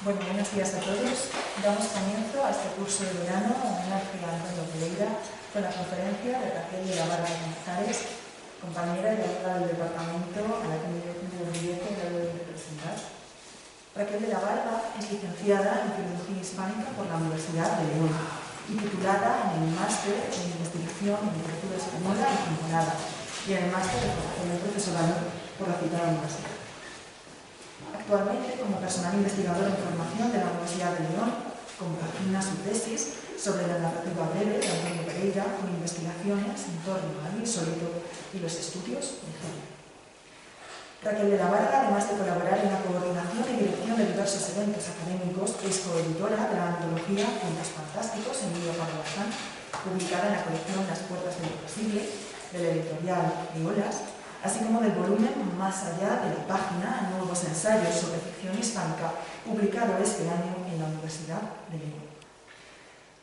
Bueno, buenos días a todos. Damos comienzo a este curso de verano en homenaje a Antonio Pereira con la conferencia de Raquel de la Barra González, compañera y amiga del departamento a la que me orgullece y la debo representar. Raquel de la Barra es licenciada en Filología Hispánica por la Universidad de León y titulada en el Máster en Investigación en Literatura Española y Comparada y en el Máster de Formación del Profesorado por la citada universidad. Actualmente, como personal investigador en formación de la Universidad de León, compagina su tesis sobre la narrativa breve de Antonio Pereira con investigaciones en torno al insólito y los estudios de género. Raquel de la Barra, además de colaborar en la coordinación y dirección de diversos eventos académicos, es coeditora de la antología Cuentos Fantásticos en Emilio Pardo Bazán, publicada en la colección Las Puertas de lo Posible, de la editorial Eolas, así como del volumen Más allá de la página, nuevos ensayos sobre ficción hispánica, publicado este año en la Universidad de León.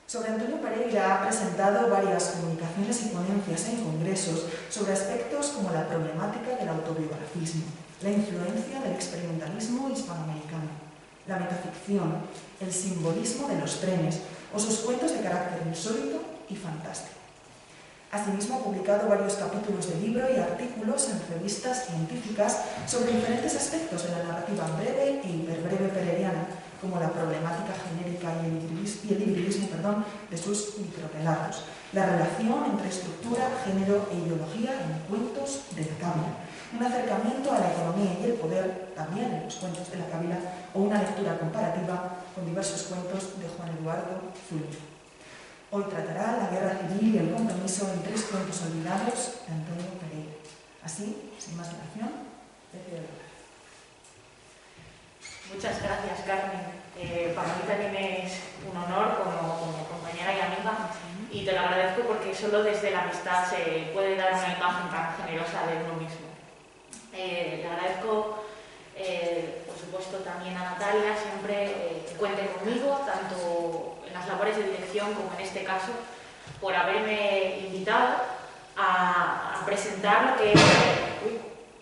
Sobre Antonio Pereira ha presentado varias comunicaciones y ponencias en congresos sobre aspectos como la problemática del autobiografismo, la influencia del experimentalismo hispanoamericano, la metaficción, el simbolismo de los trenes o sus cuentos de carácter insólito y fantástico. Asimismo, ha publicado varios capítulos de libro y artículos en revistas científicas sobre diferentes aspectos de la narrativa breve e hiperbreve pereriana, como la problemática genérica y el hibridismo de sus microrelatos, la relación entre estructura, género e ideología en cuentos de la Cábila, un acercamiento a la economía y el poder, también en los cuentos de la Cábila, o una lectura comparativa con diversos cuentos de Juan Eduardo Zúñiga. Hoy tratará la guerra civil y el compromiso en tres cuentos olvidados de Antonio Pereira. Así, sin más dilación, le cedo la palabra. Muchas gracias, Carmen. Para mí también es un honor como compañera y amiga, y te lo agradezco porque solo desde la amistad se puede dar una imagen tan generosa de uno mismo. Le agradezco, por supuesto, también a Natalia, siempre que cuente conmigo, tanto en las labores de dirección como en este caso, por haberme invitado a presentar lo que es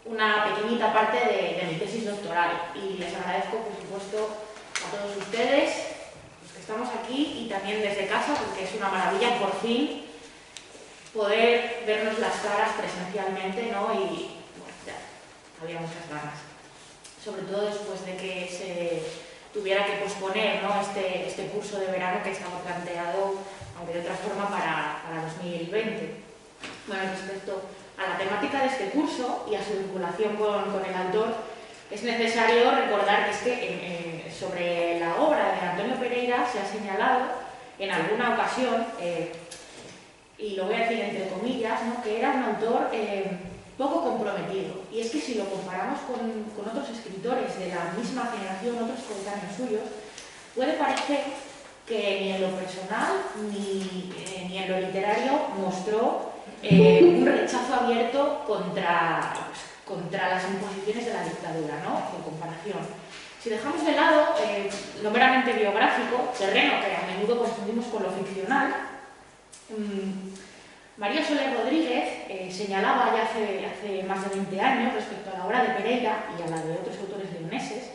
una pequeñita parte de mi tesis doctoral. Y les agradezco, por supuesto, a todos ustedes, los que estamos aquí, y también desde casa, porque es una maravilla por fin poder vernos las caras presencialmente, ¿no? Y bueno, ya había muchas ganas, sobre todo después de que se tuviera que posponer, ¿no? este curso de verano que estaba planteado, aunque de otra forma, para 2020. Bueno, respecto a la temática de este curso y a su vinculación con el autor, es necesario recordar que es que sobre la obra de Antonio Pereira se ha señalado en alguna ocasión, y lo voy a decir entre comillas, ¿no?, que era un autor poco comprometido. Y es que si lo comparamos con otros escritores de la misma generación, otros coetáneos suyos, puede parecer que ni en lo personal ni en lo literario mostró un rechazo abierto contra las imposiciones de la dictadura, ¿no?, en comparación. Si dejamos de lado lo meramente biográfico, terreno que a menudo confundimos con lo ficcional, María Soler Rodríguez señalaba ya hace más de 20 años, respecto a la obra de Pereira y a la de otros autores leoneses,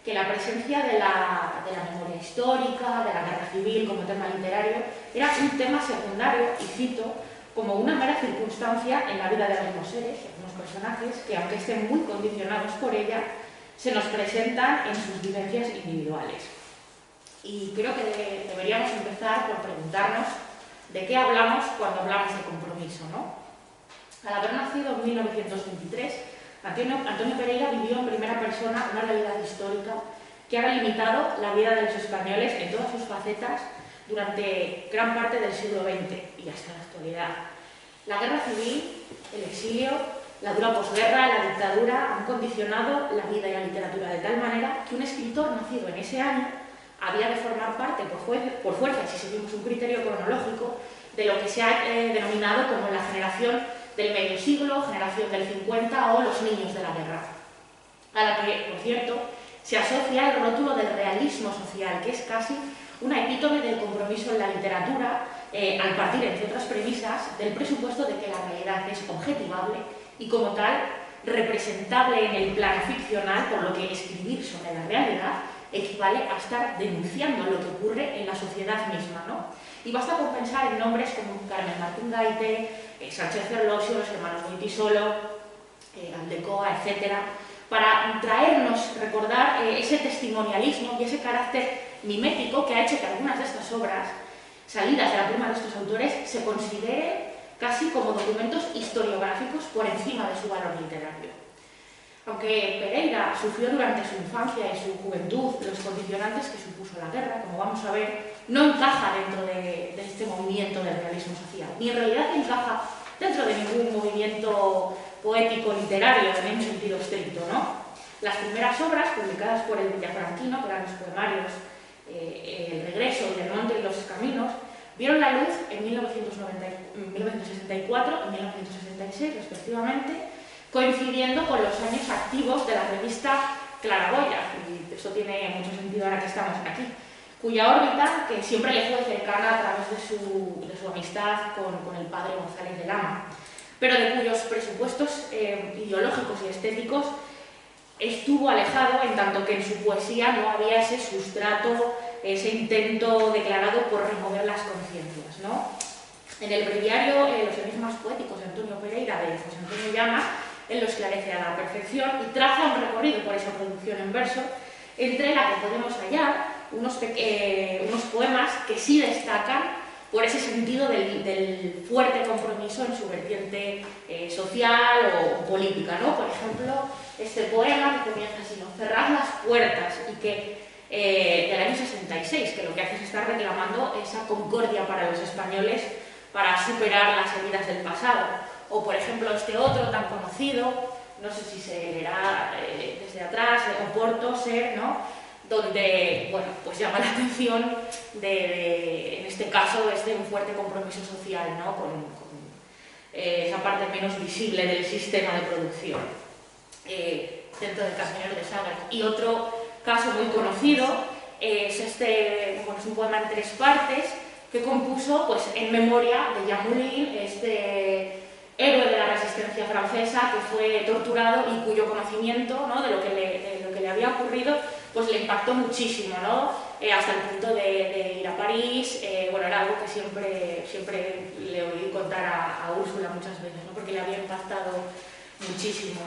que la presencia de la memoria histórica, de la guerra civil como tema literario, era un tema secundario, y cito, como una mera circunstancia en la vida de algunos seres, algunos personajes, que aunque estén muy condicionados por ella, se nos presentan en sus vivencias individuales. Y creo que deberíamos empezar por preguntarnos ¿de qué hablamos cuando hablamos de compromiso, no? Al haber nacido en 1923, Antonio Pereira vivió en primera persona una realidad histórica que ha limitado la vida de los españoles en todas sus facetas durante gran parte del siglo XX y hasta la actualidad. La guerra civil, el exilio, la dura posguerra, la dictadura han condicionado la vida y la literatura de tal manera que un escritor nacido en ese año había de formar parte, por fuerza, si seguimos un criterio cronológico, de lo que se ha denominado como la generación del medio siglo, generación del 50 o los niños de la guerra, a la que, por cierto, se asocia el rótulo del realismo social, que es casi una epítome del compromiso en la literatura, al partir, entre otras premisas, del presupuesto de que la realidad es objetivable y, como tal, representable en el plano ficcional, por lo que escribir sobre la realidad equivale a estar denunciando lo que ocurre en la sociedad misma, ¿no? Y basta con pensar en nombres como Carmen Martín Gaite, Sánchez Ferlosio, los hermanos Goytisolo, Aldecoa, etcétera, para traernos, recordar ese testimonialismo y ese carácter mimético que ha hecho que algunas de estas obras, salidas de la pluma de estos autores, se consideren casi como documentos historiográficos por encima de su valor literario. Aunque Pereira sufrió durante su infancia y su juventud los condicionantes que supuso la guerra, como vamos a ver, no encaja dentro de este movimiento del realismo social, ni en realidad encaja dentro de ningún movimiento poético literario en un sentido estricto, ¿no? Las primeras obras publicadas por el villafranquino, que eran los poemarios El regreso y El monte y los caminos, vieron la luz en 1964 y 1966, respectivamente, coincidiendo con los años activos de la revista Claraboya, y eso tiene mucho sentido ahora que estamos aquí, cuya órbita, que siempre le fue cercana a través de su amistad con el padre González de Lama, pero de cuyos presupuestos ideológicos y estéticos estuvo alejado, en tanto que en su poesía no había ese sustrato, ese intento declarado por remover las conciencias, ¿no? En el breviario Los enigmas poéticos de Antonio Pereira, de José Antonio Llama, él lo esclarece a la perfección y traza un recorrido por esa producción en verso, entre la que podemos hallar unos poemas que sí destacan por ese sentido del fuerte compromiso en su vertiente social o política, ¿no? Por ejemplo, este poema que comienza así, ¿no? Cerrad las puertas, y que del año 66, que lo que hace es estar reclamando esa concordia para los españoles para superar las heridas del pasado. O, por ejemplo, este otro tan conocido, no sé si se leerá desde atrás, Oporto, Ser, ¿no? Donde, bueno, pues llama la atención en este caso, un fuerte compromiso social, ¿no? Con esa parte menos visible del sistema de producción dentro del Caminero de Sagas. Y otro caso muy conocido es es un poema en 3 partes que compuso pues, en memoria de Jean Moulin, este héroe de la resistencia francesa que fue torturado y cuyo conocimiento, ¿no? de lo que le había ocurrido pues le impactó muchísimo, ¿no? Hasta el punto de ir a París. Bueno, era algo que siempre le oí contar a Úrsula muchas veces, ¿no? Porque le había impactado muchísimo.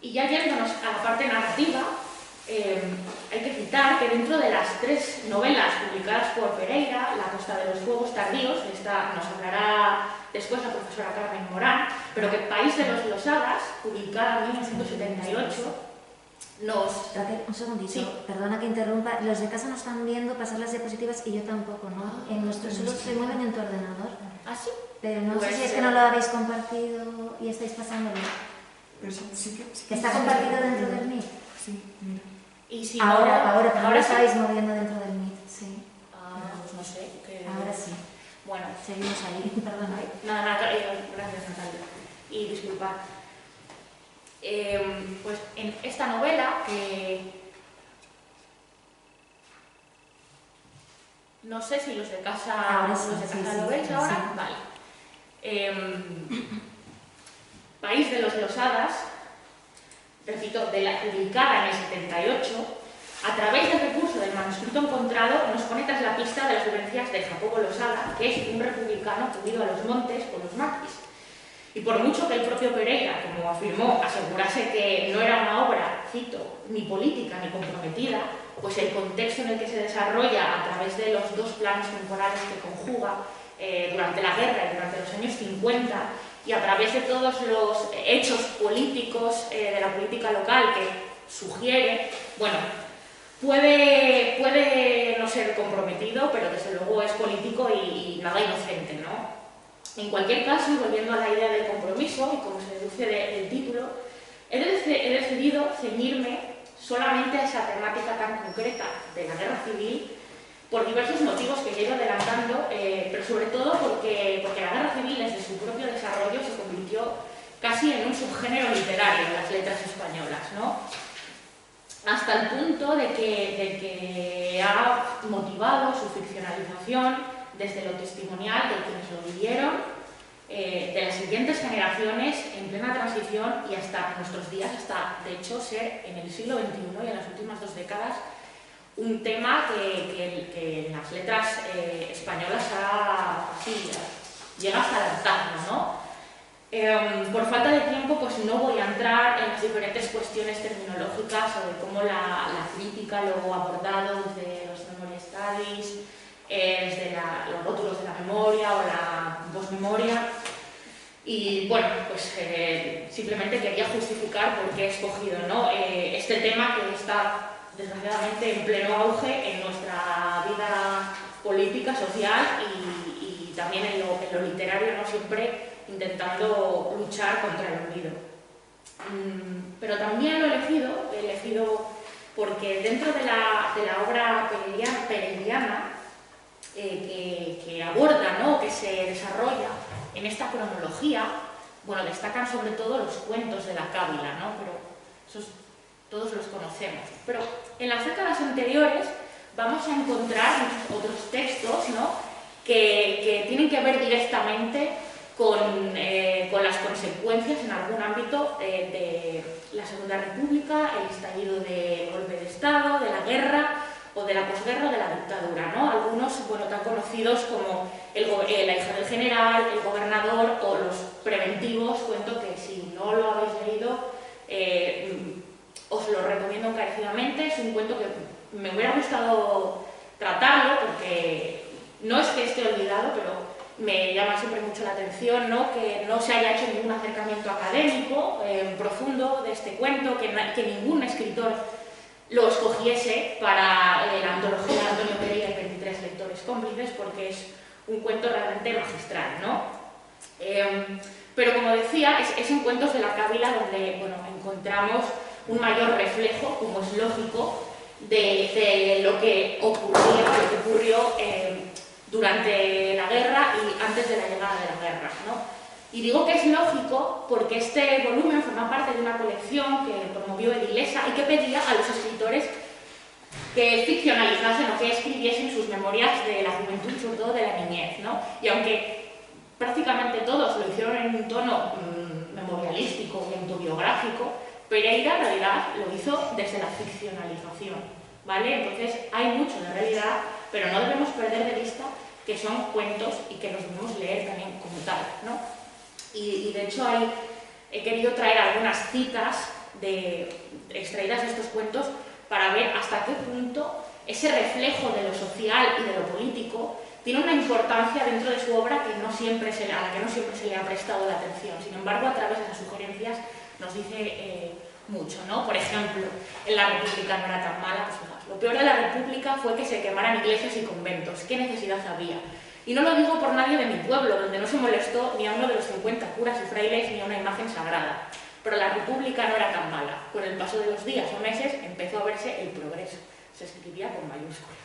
Y ya yéndonos a la parte narrativa, hay que citar que dentro de las 3 novelas publicadas por Pereira, La costa de los fuegos tardíos, esta nos hablará después la profesora Carmen Morán, pero que País de los Losadas, publicada en 1978, Raquel, un segundito, sí. Perdona que interrumpa, los de casa no están viendo pasar las diapositivas y yo tampoco, ¿no? En nuestro solo se mueven en tu ordenador. ¿Ah, sí? Pero no Pues, sé si es que no lo habéis compartido y estáis pasándolo. Pero sí ¿Que está compartido dentro del Meet? Sí, mira. Y si Ahora, pero lo sí. estáis moviendo dentro del Meet, sí. Pues no sé. Ahora sí. Bueno, Seguimos ahí, perdona. nada, gracias Natalia. Y disculpad. Pues en esta novela, no sé si los de casa, Ahora sí, lo veis ahora. sí. Vale. País de los Losadas, repito, publicada en el 78, a través del recurso del manuscrito encontrado, nos pone tras la pista de las vivencias de Jacobo Losada, que es un republicano que huido a los montes con los maquis. Y por mucho que el propio Pereira, como afirmó, asegurase que no era una obra, cito, ni política ni comprometida, pues el contexto en el que se desarrolla a través de los 2 planos temporales que conjuga durante la guerra y durante los años 50, y a través de todos los hechos políticos de la política local que sugiere, bueno, puede no ser comprometido, pero desde luego es político y nada inocente, ¿no? En cualquier caso, y volviendo a la idea del compromiso, y como se deduce del título, he decidido ceñirme solamente a esa temática tan concreta de la guerra civil por diversos motivos que he ido adelantando, pero sobre todo porque la guerra civil desde su propio desarrollo se convirtió casi en un subgénero literario en las letras españolas, ¿no? Hasta el punto de que ha motivado su ficcionalización desde lo testimonial de quienes lo vivieron de las siguientes generaciones en plena transición y hasta nuestros días, hasta de hecho ser en el siglo XXI y en las últimas 2 décadas un tema que en las letras españolas llega hasta lanzarlo, ¿no? Por falta de tiempo, pues no voy a entrar en las diferentes cuestiones terminológicas sobre cómo la crítica luego ha abordado desde los memory studies, desde los rótulos de la memoria o la postmemoria. Y bueno, pues simplemente quería justificar por qué he escogido, ¿no? Este tema que está desgraciadamente en pleno auge en nuestra vida política, social y también en lo literario, ¿no? Siempre intentando luchar contra el olvido. Pero también lo he elegido porque dentro de la obra pereliana que aborda, ¿no? Que se desarrolla en esta cronología, bueno, destacan sobre todo los cuentos de la Cábila, ¿no? Pero esos todos los conocemos. Pero en las décadas anteriores vamos a encontrar otros textos, ¿no? que tienen que ver directamente con las consecuencias en algún ámbito de la Segunda República, el estallido del golpe de Estado, de la guerra o de la posguerra o de la dictadura, ¿no? Algunos, bueno, tan conocidos como La hija del general, El gobernador o Los preventivos, cuento que si no lo habéis leído os lo recomiendo encarecidamente. Es un cuento que me hubiera gustado tratarlo porque no es que esté olvidado, pero me llama siempre mucho la atención, ¿no? Que no se haya hecho ningún acercamiento académico profundo de este cuento, que ningún escritor lo escogiese para la antología de Antonio Pereira y 23 lectores cómplices, porque es un cuento realmente magistral, ¿no? Pero como decía, es en cuentos de la Cábila donde, bueno, encontramos un mayor reflejo, como es lógico, de lo que ocurrió durante la guerra y antes de la llegada de la guerra, ¿no? Y digo que es lógico porque este volumen forma parte de una colección que promovió Edilesa y que pedía a los escritores que ficcionalizasen o que escribiesen sus memorias de la juventud, sobre todo de la niñez, ¿no? Y aunque prácticamente todos lo hicieron en un tono memorialístico y autobiográfico, Pereira en realidad lo hizo desde la ficcionalización, ¿vale? Entonces hay mucho de realidad, pero no debemos perder de vista que son cuentos y que los debemos leer también como tal, ¿no? Y de hecho he querido traer algunas citas extraídas de estos cuentos para ver hasta qué punto ese reflejo de lo social y de lo político tiene una importancia dentro de su obra a la que no siempre se le ha prestado la atención. Sin embargo, a través de esas sugerencias nos dice mucho, ¿no? Por ejemplo, en la República no era tan mala, pues fijaos, lo peor de la República fue que se quemaran iglesias y conventos. ¿Qué necesidad había? Y no lo digo por nadie de mi pueblo, donde no se molestó ni a uno de los 50 curas y frailes ni a una imagen sagrada. Pero la República no era tan mala. Con el paso de los días o meses empezó a verse el progreso. Se escribía con mayúscula.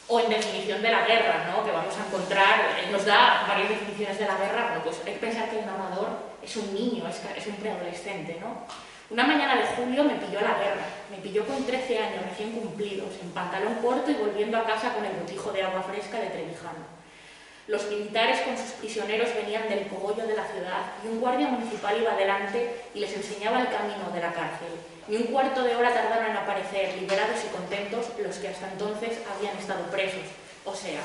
O en definición de la guerra, ¿no? Que vamos a encontrar, nos da varias definiciones de la guerra, bueno, pues hay que pensar que el narrador es un niño, es un preadolescente, ¿no? Una mañana de julio me pilló la guerra, me pilló con 13 años recién cumplidos, en pantalón corto y volviendo a casa con el botijo de agua fresca de Trevijano. Los militares con sus prisioneros venían del cogollo de la ciudad y un guardia municipal iba delante y les enseñaba el camino de la cárcel. Ni un cuarto de hora tardaron en aparecer, liberados y contentos, los que hasta entonces habían estado presos. O sea,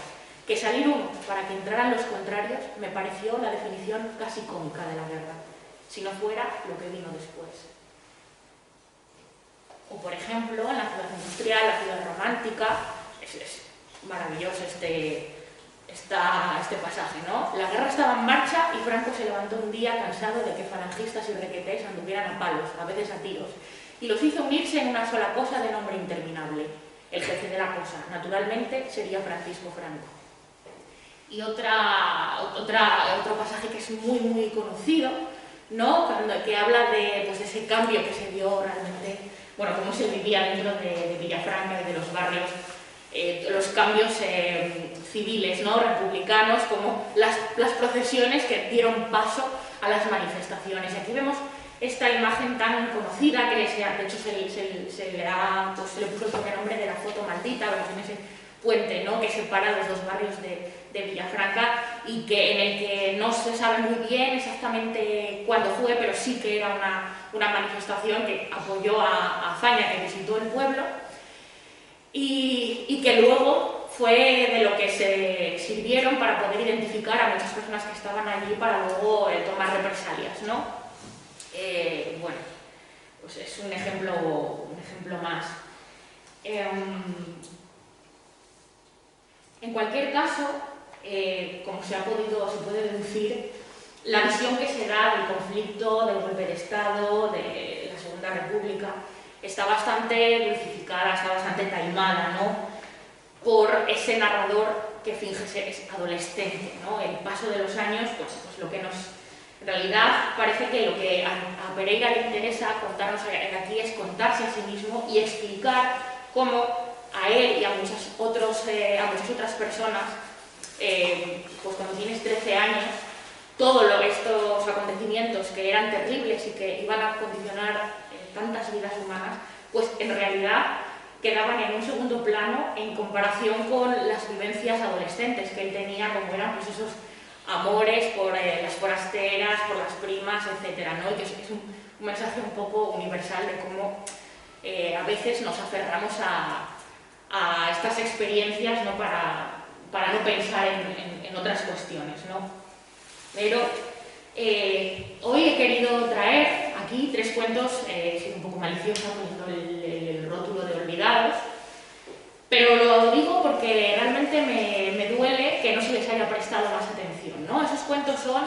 que salir unos para que entraran los contrarios me pareció la definición casi cómica de la guerra, si no fuera lo que vino después. O por ejemplo, en la ciudad industrial, la ciudad romántica, es maravilloso este pasaje, ¿no? La guerra estaba en marcha y Franco se levantó un día cansado de que falangistas y requetés anduvieran a palos, a veces a tiros, y los hizo unirse en una sola cosa de nombre interminable, el jefe de la cosa. Naturalmente sería Francisco Franco. Y otro pasaje que es muy, muy conocido, ¿no? Que habla de ese cambio que se dio realmente, bueno, cómo se vivía dentro de Villafranca y de los barrios, los cambios civiles, ¿no? Republicanos, como las procesiones que dieron paso a las manifestaciones. Y aquí vemos esta imagen tan conocida que de hecho se le puso el sobrenombre de la foto maldita, pero en ese puente, ¿no?, que separa los dos barrios de Villafranca y en el que no se sabe muy bien exactamente cuándo fue, pero sí que era una manifestación que apoyó a Azaña, que visitó el pueblo, y que luego fue de lo que se sirvieron para poder identificar a muchas personas que estaban allí para luego tomar represalias, ¿no? Bueno, pues es un ejemplo más. En cualquier caso, como se puede deducir, la visión que se da del conflicto, del golpe de Estado, de la Segunda República, está bastante dulcificada, está bastante taimada, ¿no?, por ese narrador que finge ser adolescente, ¿no? El paso de los años, pues lo que nos... En realidad, parece que lo que a Pereira le interesa contarnos aquí es contarse a sí mismo y explicar cómo a él y a muchas otras personas, pues cuando tienes 13 años, todos estos acontecimientos que eran terribles y que iban a condicionar tantas vidas humanas, pues en realidad quedaban en un segundo plano en comparación con las vivencias adolescentes que él tenía, como eran pues esos amores por las forasteras, por las primas, etcétera, ¿no? Y que es un mensaje un poco universal de cómo a veces nos aferramos a estas experiencias, ¿no?, para no pensar en otras cuestiones, ¿no? Pero hoy he querido traer aquí 3 cuentos, un poco maliciosa poniendo el rótulo de olvidados, pero lo digo porque realmente me duele que no se les haya prestado más atención, ¿no? Esos cuentos son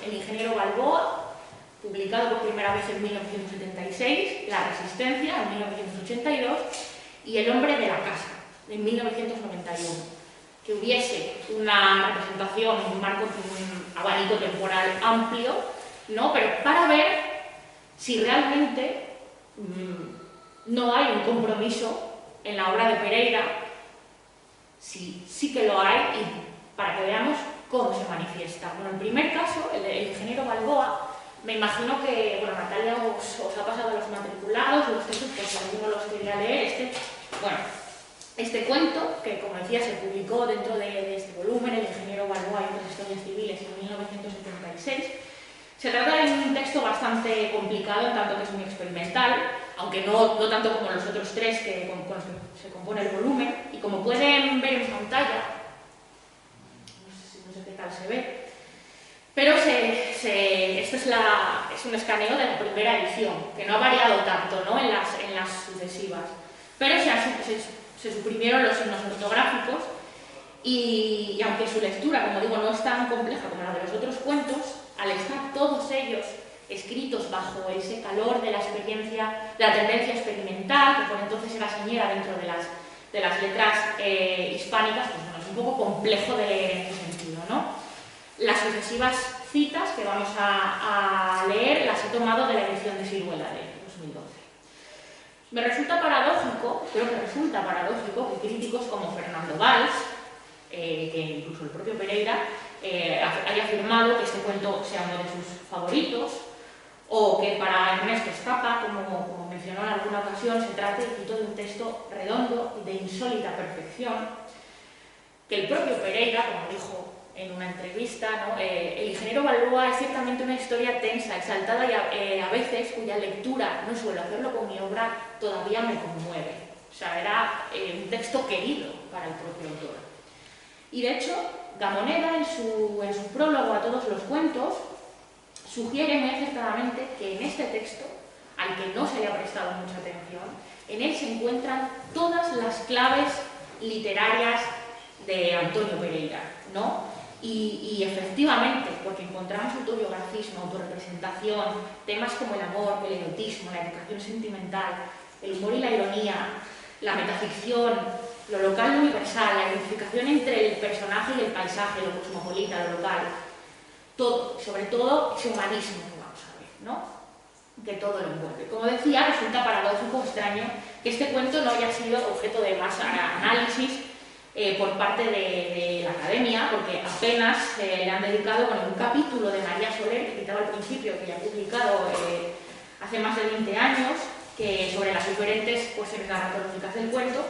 El ingeniero Balboa, publicado por primera vez en 1976, La resistencia, en 1982, y El hombre de la casa, en 1991. Que hubiese una representación, un abanico temporal amplio, ¿no?, pero para ver si realmente no hay un compromiso en la obra de Pereira, sí que lo hay, y para que veamos cómo se manifiesta. Bueno, en primer caso, el ingeniero Balboa, me imagino que, bueno, Natalia os ha pasado los matriculados, los textos, pues si alguno los quería leer, este cuento, que como decía se publicó dentro de este volumen, El ingeniero Balboa y otras historias civiles, en 1976, se trata de un texto bastante complicado, en tanto que es muy experimental, aunque no tanto como los otros 3 con los que se compone el volumen, y como pueden ver en pantalla, no sé qué tal se ve, pero esto es un escaneo de la primera edición, que no ha variado tanto, ¿no?, en las sucesivas, pero se suprimieron los signos ortográficos y aunque su lectura, como digo, no es tan compleja como la de los otros cuentos, al estar todos ellos escritos bajo ese calor de la experiencia, de la tendencia experimental, que por entonces era señera dentro de las letras hispánicas, pues bueno, es un poco complejo de leer en ese sentido, ¿no? Las sucesivas citas que vamos a leer las he tomado de la edición de Siruela de 2012. Me resulta paradójico, creo que resulta paradójico que críticos como Fernando Valls, que incluso el propio Pereira, haya afirmado que este cuento sea uno de sus favoritos, o que para Ernesto Escapa, como mencionó en alguna ocasión, se trate de un texto redondo y de insólita perfección, que el propio Pereira, como dijo en una entrevista, ¿no?, El ingeniero Balboa es ciertamente una historia tensa, exaltada y a veces cuya lectura, no suelo hacerlo con mi obra, todavía me conmueve. O sea, era un texto querido para el propio autor. Y de hecho, Gamoneda, en su prólogo a todos los cuentos, sugiere muy acertadamente que en este texto, al que no se le ha prestado mucha atención, en él se encuentran todas las claves literarias de Antonio Pereira, ¿no? Y efectivamente, porque encontramos autobiografismo, autorrepresentación, temas como el amor, el erotismo, la educación sentimental, el humor y la ironía, la metaficción, lo local y universal, la identificación entre el personaje y el paisaje, lo cosmopolita, lo local, todo, sobre todo ese humanismo que vamos a ver, ¿no?, que todo lo envuelve. Como decía, resulta paradójico, extraño, que este cuento no haya sido objeto de más análisis por parte de la Academia, porque apenas le han dedicado un capítulo de María Soler, que citaba al principio, que ya ha publicado hace más de 20 años, sobre las diferentes cuestiones narratológicas del cuento,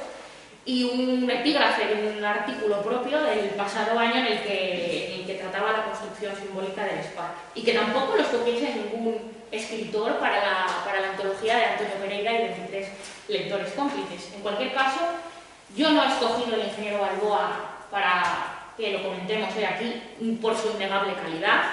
y un epígrafe de un artículo propio del pasado año en el que trataba la construcción simbólica del espacio. Y que tampoco lo escogiese ningún escritor para la antología de Antonio Pereira y 23 lectores cómplices. En cualquier caso, yo no he escogido el ingeniero Balboa para que lo comentemos hoy aquí por su innegable calidad,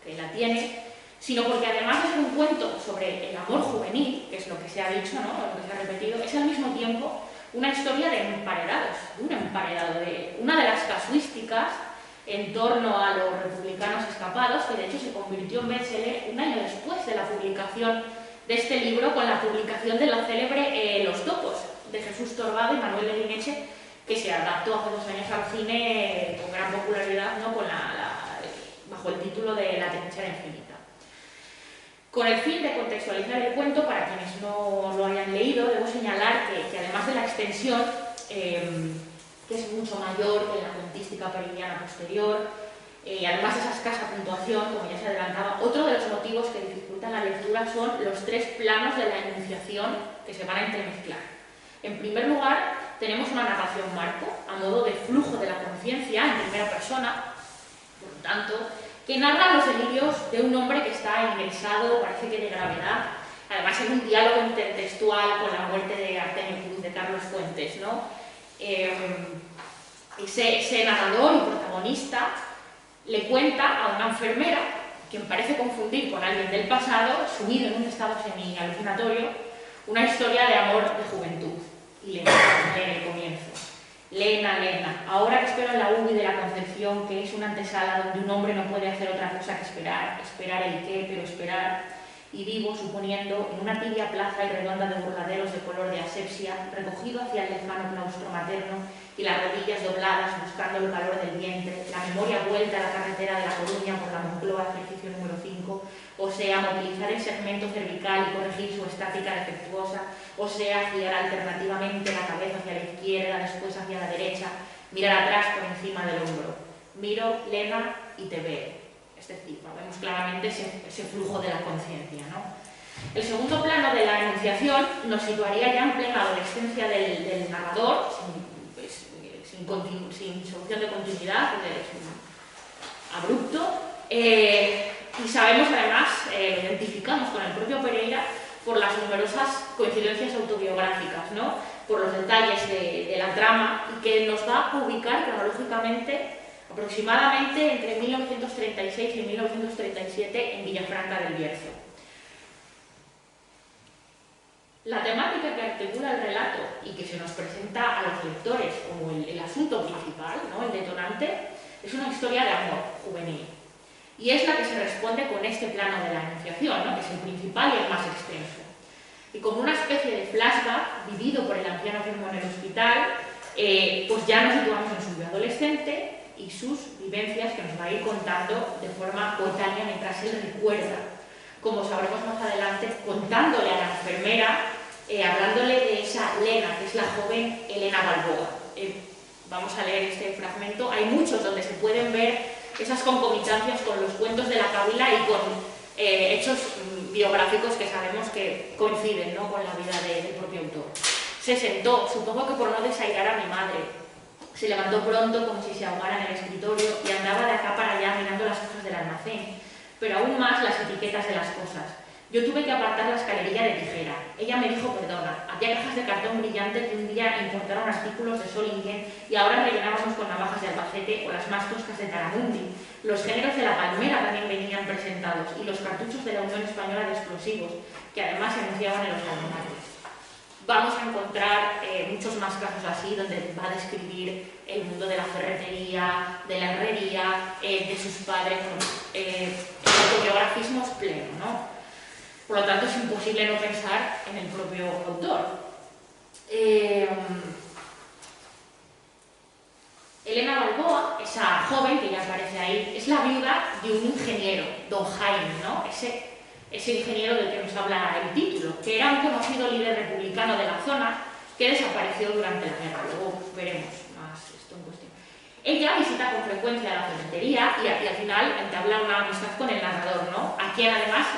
que la tiene, sino porque además de ser un cuento sobre el amor juvenil, que es lo que se ha dicho, ¿no?, lo que se ha repetido, es al mismo tiempo una historia de emparedados, de un emparedado, de una de las casuísticas en torno a los republicanos escapados, que de hecho se convirtió en bestseller un año después de la publicación de este libro, con la publicación de la célebre Los Topos, de Jesús Torbado y Manuel de Guineche, que se adaptó hace 2 años al cine con gran popularidad, ¿no?, bajo el título de La trinchera infinita. Con el fin de contextualizar el cuento, para quienes no lo hayan leído, debo señalar que además de la extensión, que es mucho mayor que la cuentística pereiriana posterior, y además de esa escasa puntuación, como ya se adelantaba, otro de los motivos que dificultan la lectura son los 3 planos de la enunciación que se van a entremezclar. En primer lugar, tenemos una narración marco, a modo de flujo de la conciencia en primera persona, por lo tanto, que narra los delirios de un hombre que está ingresado, parece que de gravedad, además en un diálogo intertextual con la muerte de Artemio Cruz, de Carlos Fuentes, ¿no? Ese narrador y protagonista le cuenta a una enfermera, quien parece confundir con alguien del pasado, sumido en un estado semi-alucinatorio, una historia de amor de juventud. Y le cuenta en el comienzo: Lena, Lena, ahora que espero en la UBI de la Concepción, que es una antesala donde un hombre no puede hacer otra cosa que esperar, esperar el qué, pero esperar, y vivo, suponiendo, en una tibia plaza y redonda de burladeros de color de asepsia, recogido hacia el lejano claustro materno, y las rodillas dobladas buscando el calor del vientre, la memoria vuelta a la carretera de La Coruña por la Moncloa, ejercicio número 5, o sea, movilizar el segmento cervical y corregir su estática defectuosa, o sea, girar alternativamente la cabeza hacia la izquierda, después hacia la derecha, mirar atrás por encima del hombro. Miro, Lena, y te veo. Es decir, vemos claramente ese flujo de la conciencia, ¿no? El segundo plano de la enunciación nos situaría ya en plena adolescencia del narrador, sin solución de continuidad, es abrupto, y sabemos además, lo identificamos con el propio Pereira por las numerosas coincidencias autobiográficas, ¿no?, por los detalles de la trama, y que nos va a ubicar cronológicamente aproximadamente entre 1936 y 1937 en Villafranca del Bierzo. La temática que articula el relato y que se nos presenta a los lectores como el asunto principal, ¿no?, el detonante, es una historia de amor juvenil. Y es la que se responde con este plano de la enunciación, ¿no?, que es el principal y el más extenso. Y como una especie de flashback vivido por el anciano enfermo en el hospital, pues ya nos situamos en su vida adolescente y sus vivencias, que nos va a ir contando de forma coetánea mientras él recuerda, como sabremos más adelante, contándole a la enfermera, hablándole de esa Lena, que es la joven Elena Balboa. Vamos a leer este fragmento. Hay muchos donde se pueden ver esas concomitancias con los cuentos de la Kabila y con hechos biográficos que sabemos que coinciden, ¿no?, con la vida del propio autor. Se sentó, supongo que por no desairar a mi madre. Se levantó pronto como si se ahogara en el escritorio y andaba de acá para allá mirando las cosas del almacén, pero aún más las etiquetas de las cosas. Yo tuve que apartar la escalerilla de tijera. Ella me dijo perdona. Había cajas de cartón brillante que un día importaron artículos de Solingen y ahora rellenábamos con navajas de Albacete o las más toscas de Taramundi. Los géneros de la palmera también venían presentados y los cartuchos de la Unión Española de Explosivos, que además se anunciaban en los almanaques. Vamos a encontrar muchos más casos así, donde va a describir el mundo de la ferretería, de la herrería, de sus padres. El autobiografismo es pleno, ¿no? Por lo tanto, es imposible no pensar en el propio autor. Elena Balboa, esa joven que ya aparece ahí, es la viuda de un ingeniero, don Jaime, ¿no? Ese ingeniero del que nos habla el título, que era un conocido líder republicano de la zona que desapareció durante la guerra. Luego veremos más esto en cuestión. Ella visita con frecuencia la ferretería y al final entabla una amistad con el narrador, ¿no?, a quien además,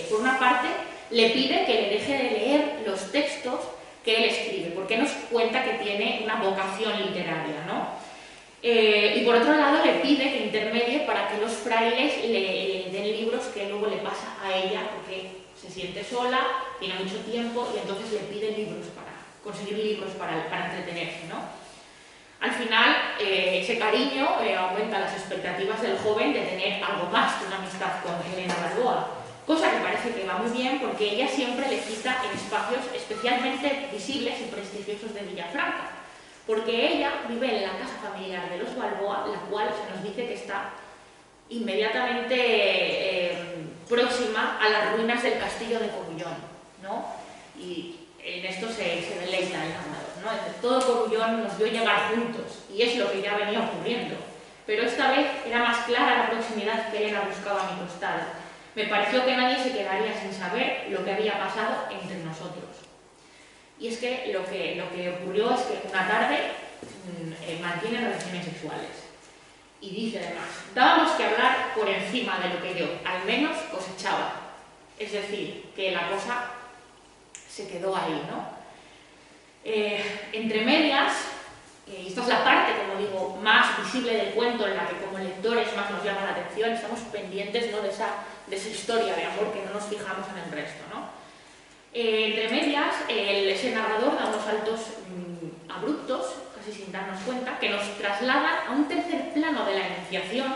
por una parte, le pide que le deje de leer los textos que él escribe, porque nos cuenta que tiene una vocación literaria, ¿no? Y por otro lado le pide que intermedie para que los frailes le den libros que luego le pasa a ella, porque se siente sola, tiene mucho tiempo y entonces le pide libros para conseguir libros para entretenerse, ¿no? Al final, ese cariño aumenta las expectativas del joven de tener algo más que una amistad con Elena Balboa, cosa que parece que va muy bien porque ella siempre le cita en espacios especialmente visibles y prestigiosos de Villafranca, porque ella vive en la casa familiar de los Balboa, la cual se nos dice que está inmediatamente próxima a las ruinas del castillo de Corullón, ¿no? Y en esto se deleita el narrador, ¿no? Todo Corullón nos vio llegar juntos, y es lo que ya venía ocurriendo. Pero esta vez era más clara la proximidad que Elena buscaba a mi costado. Me pareció que nadie se quedaría sin saber lo que había pasado entre nosotros. Y es que lo que ocurrió es que una tarde mantiene relaciones sexuales. Y dice además, dábamos que hablar por encima de lo que yo, al menos, cosechaba. Es decir, que la cosa se quedó ahí, ¿no? Entre medias, y esta es la parte, como digo, más visible del cuento, en la que como lectores más nos llama la atención, estamos pendientes, ¿no?, de esa historia de amor, que no nos fijamos en el resto, ¿no? Entre medias, ese narrador da unos saltos abruptos, casi sin darnos cuenta, que nos trasladan a un tercer plano de la iniciación,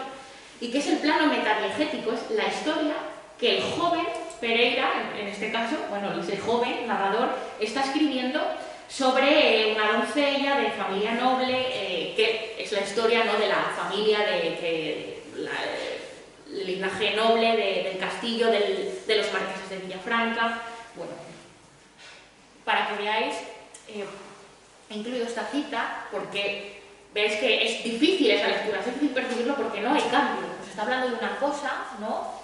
y que es el plano metadiegético, es la historia que el joven Pereira, en este caso, bueno, ese joven narrador, está escribiendo sobre una doncella de familia noble, que es la historia, ¿no?, de la familia el linaje noble del castillo de los marqueses de Villafranca. Bueno, para que veáis, he incluido esta cita porque veis que es difícil esa lectura, es difícil percibirlo porque no hay cambio. Pues está hablando de una cosa, ¿no?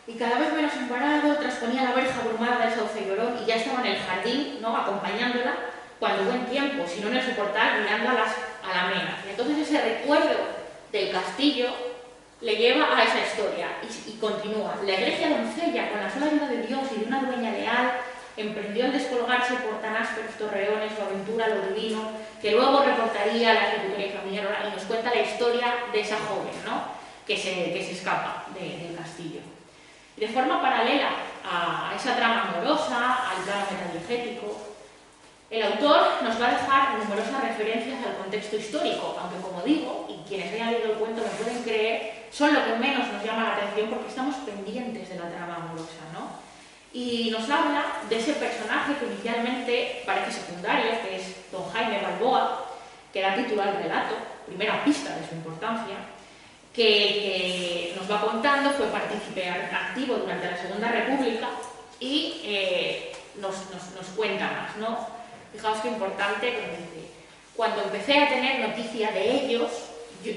Y cada vez menos emparado, trasponía la verja abrumada del sauce llorón y ya estaba en el jardín, ¿no?, acompañándola, cuando buen tiempo, si no en el soportal, mirando a las alamenas. Y entonces ese recuerdo del castillo le lleva a esa historia y continúa. La egregia doncella, con la sola ayuda de Dios y de una dueña leal, emprendió el descolgarse por tan ásperos torreones su aventura a lo divino, que luego reportaría a la ejecutoria familiar, y nos cuenta la historia de esa joven, ¿no?, que se escapa del castillo. Y de forma paralela a esa trama amorosa, al plano metadiegético, el autor nos va a dejar numerosas referencias al contexto histórico, aunque, como digo, y quienes hayan leído el cuento me pueden creer, son lo que menos nos llama la atención porque estamos pendientes de la trama amorosa, ¿no? Y nos habla de ese personaje que inicialmente parece secundario, que es don Jaime Balboa, que da título al relato, primera pista de su importancia, que nos va contando, fue partícipe activo durante la Segunda República y nos cuenta más, ¿no? Fijaos qué importante, cuando dice, cuando empecé a tener noticia de ellos,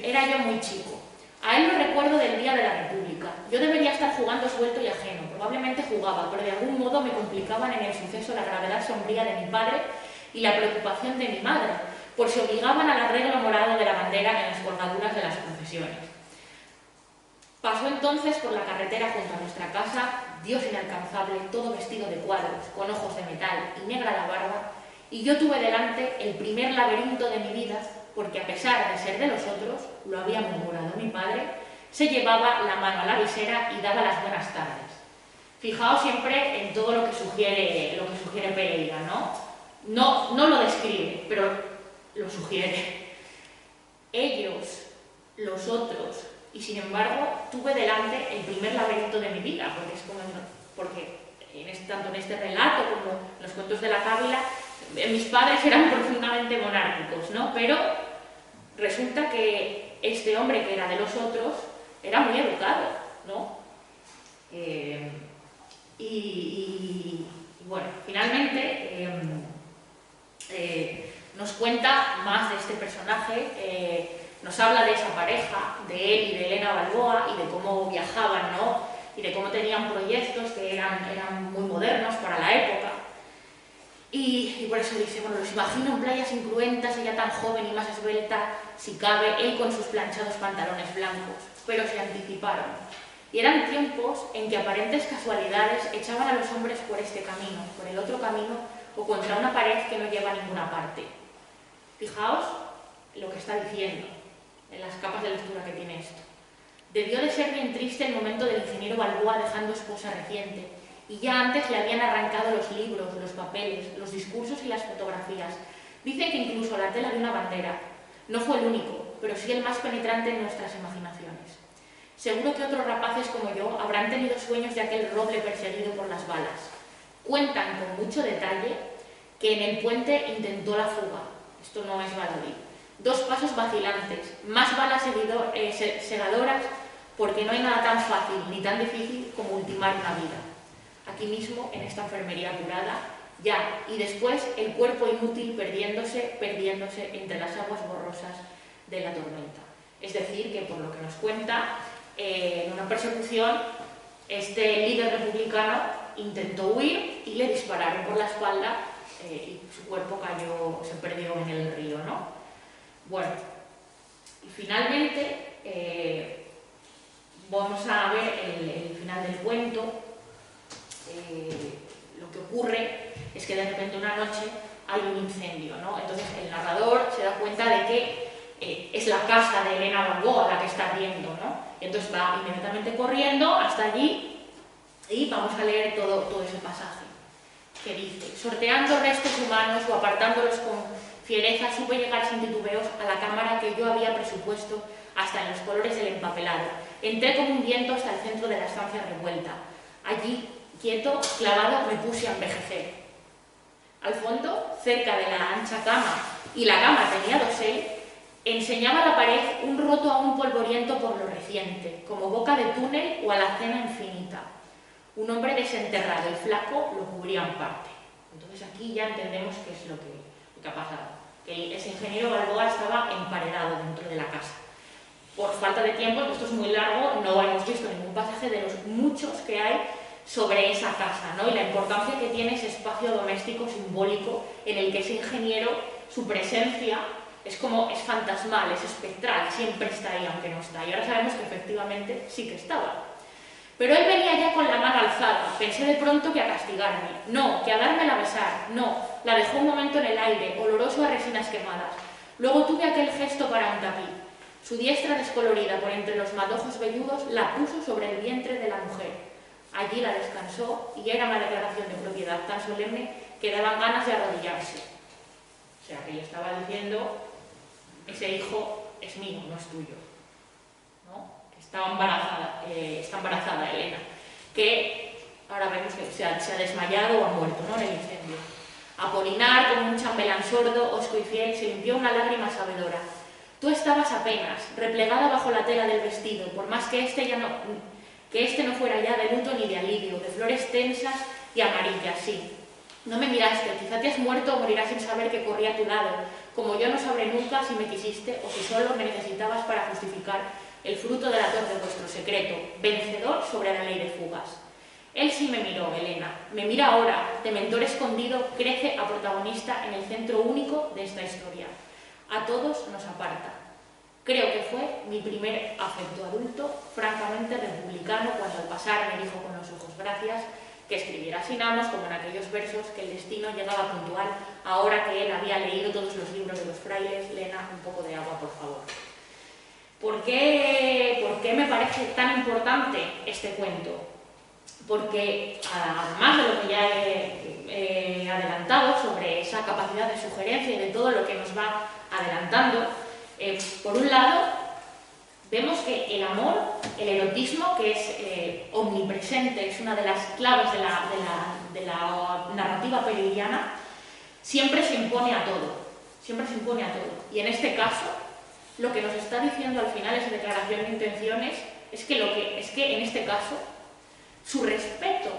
era yo muy chico. A él lo recuerdo del día de la República. Yo debería estar jugando suelto y ajeno. Probablemente jugaba, pero de algún modo me complicaban en el suceso la gravedad sombría de mi padre y la preocupación de mi madre, por si obligaban al arreglo morado de la bandera en las colgaduras de las procesiones. Pasó entonces por la carretera junto a nuestra casa, Dios inalcanzable, todo vestido de cuadros, con ojos de metal y negra la barba, y yo tuve delante el primer laberinto de mi vida, porque a pesar de ser de los otros, lo había murmurado mi padre, se llevaba la mano a la visera y daba las buenas tardes. Fijaos siempre en todo lo que sugiere Pereira, ¿no? No lo describe, pero lo sugiere. Ellos, los otros, y sin embargo tuve delante el primer laberinto de mi vida, porque tanto en este relato como en los cuentos de la Cábila, mis padres eran profundamente monárquicos, ¿no? Pero resulta que este hombre, que era de los otros, era muy educado, ¿no? Y bueno, finalmente nos cuenta más de este personaje, nos habla de esa pareja, de él y de Elena Balboa, y de cómo viajaban, ¿no?, y de cómo tenían proyectos que eran muy modernos para la época. Y por eso dice, bueno, los imagino en playas incruentas, ella tan joven y más esbelta, si cabe, él con sus planchados pantalones blancos, pero se anticiparon. Y eran tiempos en que aparentes casualidades echaban a los hombres por este camino, por el otro camino o contra una pared que no lleva a ninguna parte. Fijaos lo que está diciendo en las capas de lectura que tiene esto. Debió de ser bien triste el momento del ingeniero Balboa dejando esposa reciente, y ya antes le habían arrancado los libros, los papeles, los discursos y las fotografías. Dicen que incluso la tela de una bandera. No fue el único, pero sí el más penetrante en nuestras imaginaciones. Seguro que otros rapaces como yo habrán tenido sueños de aquel roble perseguido por las balas. Cuentan con mucho detalle que en el puente intentó la fuga. Esto no es baladí. 2 pasos vacilantes, más balas segadoras, porque no hay nada tan fácil ni tan difícil como ultimar una vida. Aquí mismo, en esta enfermería curada, ya, y después el cuerpo inútil perdiéndose entre las aguas borrosas de la tormenta. Es decir, que por lo que nos cuenta, en una persecución, este líder republicano intentó huir y le dispararon por la espalda y su cuerpo se perdió en el río, ¿no? Bueno, y finalmente vamos a ver el final del cuento. Lo que ocurre es que de repente una noche hay un incendio, ¿no? Entonces el narrador se da cuenta de que es la casa de Elena Balboa la que está ardiendo, ¿no? Entonces va inmediatamente corriendo hasta allí y vamos a leer todo ese pasaje que dice: sorteando restos humanos o apartándolos con fiereza, supe llegar sin titubeos a la cámara que yo había presupuesto hasta en los colores del empapelado. Entré como un viento hasta el centro de la estancia revuelta. Allí, quieto, clavado, me puse a envejecer. Al fondo, cerca de la ancha cama, y la cama tenía dosel, enseñaba la pared un roto aún polvoriento por lo reciente, como boca de túnel o alacena infinita. Un hombre desenterrado y flaco lo cubría en parte. Entonces aquí ya entendemos qué es lo que ha pasado. Que ese ingeniero Balboa estaba emparedado dentro de la casa. Por falta de tiempo, esto es muy largo, no hemos visto ningún pasaje de los muchos que hay sobre esa casa, ¿no? Y la importancia que tiene ese espacio doméstico simbólico en el que ese ingeniero, su presencia es fantasmal, es espectral, siempre está ahí aunque no está. Y ahora sabemos que efectivamente sí que estaba. Pero él venía ya con la mano alzada. Pensé de pronto que a castigarme. No, que a dármela a besar. No, la dejó un momento en el aire, oloroso a resinas quemadas. Luego tuve aquel gesto para un tapiz. Su diestra descolorida por entre los madojos velludos la puso sobre el vientre de la mujer. Allí la descansó y era una declaración de propiedad tan solemne que daban ganas de arrodillarse. O sea, que ella estaba diciendo: ese hijo es mío, no es tuyo, ¿no? Está embarazada Elena, que ahora vemos que se ha desmayado o ha muerto, ¿no?, en el incendio. Apolinar, como un chambelán sordo, hosco y fiel, se limpió una lágrima sabedora. Tú estabas apenas, replegada bajo la tela del vestido, por más que este no fuera ya de luto ni de alivio, de flores tensas y amarillas, sí. No me miraste, quizá te has muerto o morirás sin saber que corrí a tu lado, como yo no sabré nunca si me quisiste o si solo me necesitabas para justificar el fruto delator de vuestro secreto, vencedor sobre la ley de fugas. Él sí me miró, Elena, me mira ahora, de mentor escondido, crece a protagonista en el centro único de esta historia. A todos nos aparta. Creo que fue mi primer afecto adulto, francamente republicano, cuando al pasar me dijo con los ojos gracias, que escribiera sin amos, como en aquellos versos, que el destino llegaba puntual, ahora que él había leído todos los libros de los frailes. Lena, un poco de agua, por favor. ¿Por qué me parece tan importante este cuento? Porque, además de lo que ya he adelantado sobre esa capacidad de sugerencia y de todo lo que nos va adelantando, por un lado, vemos que el amor, el erotismo, que es omnipresente, es una de las claves de la narrativa peregriniana, siempre se impone a todo, siempre se impone a todo. Y en este caso, lo que nos está diciendo al final esa declaración de intenciones es que en este caso, su respeto,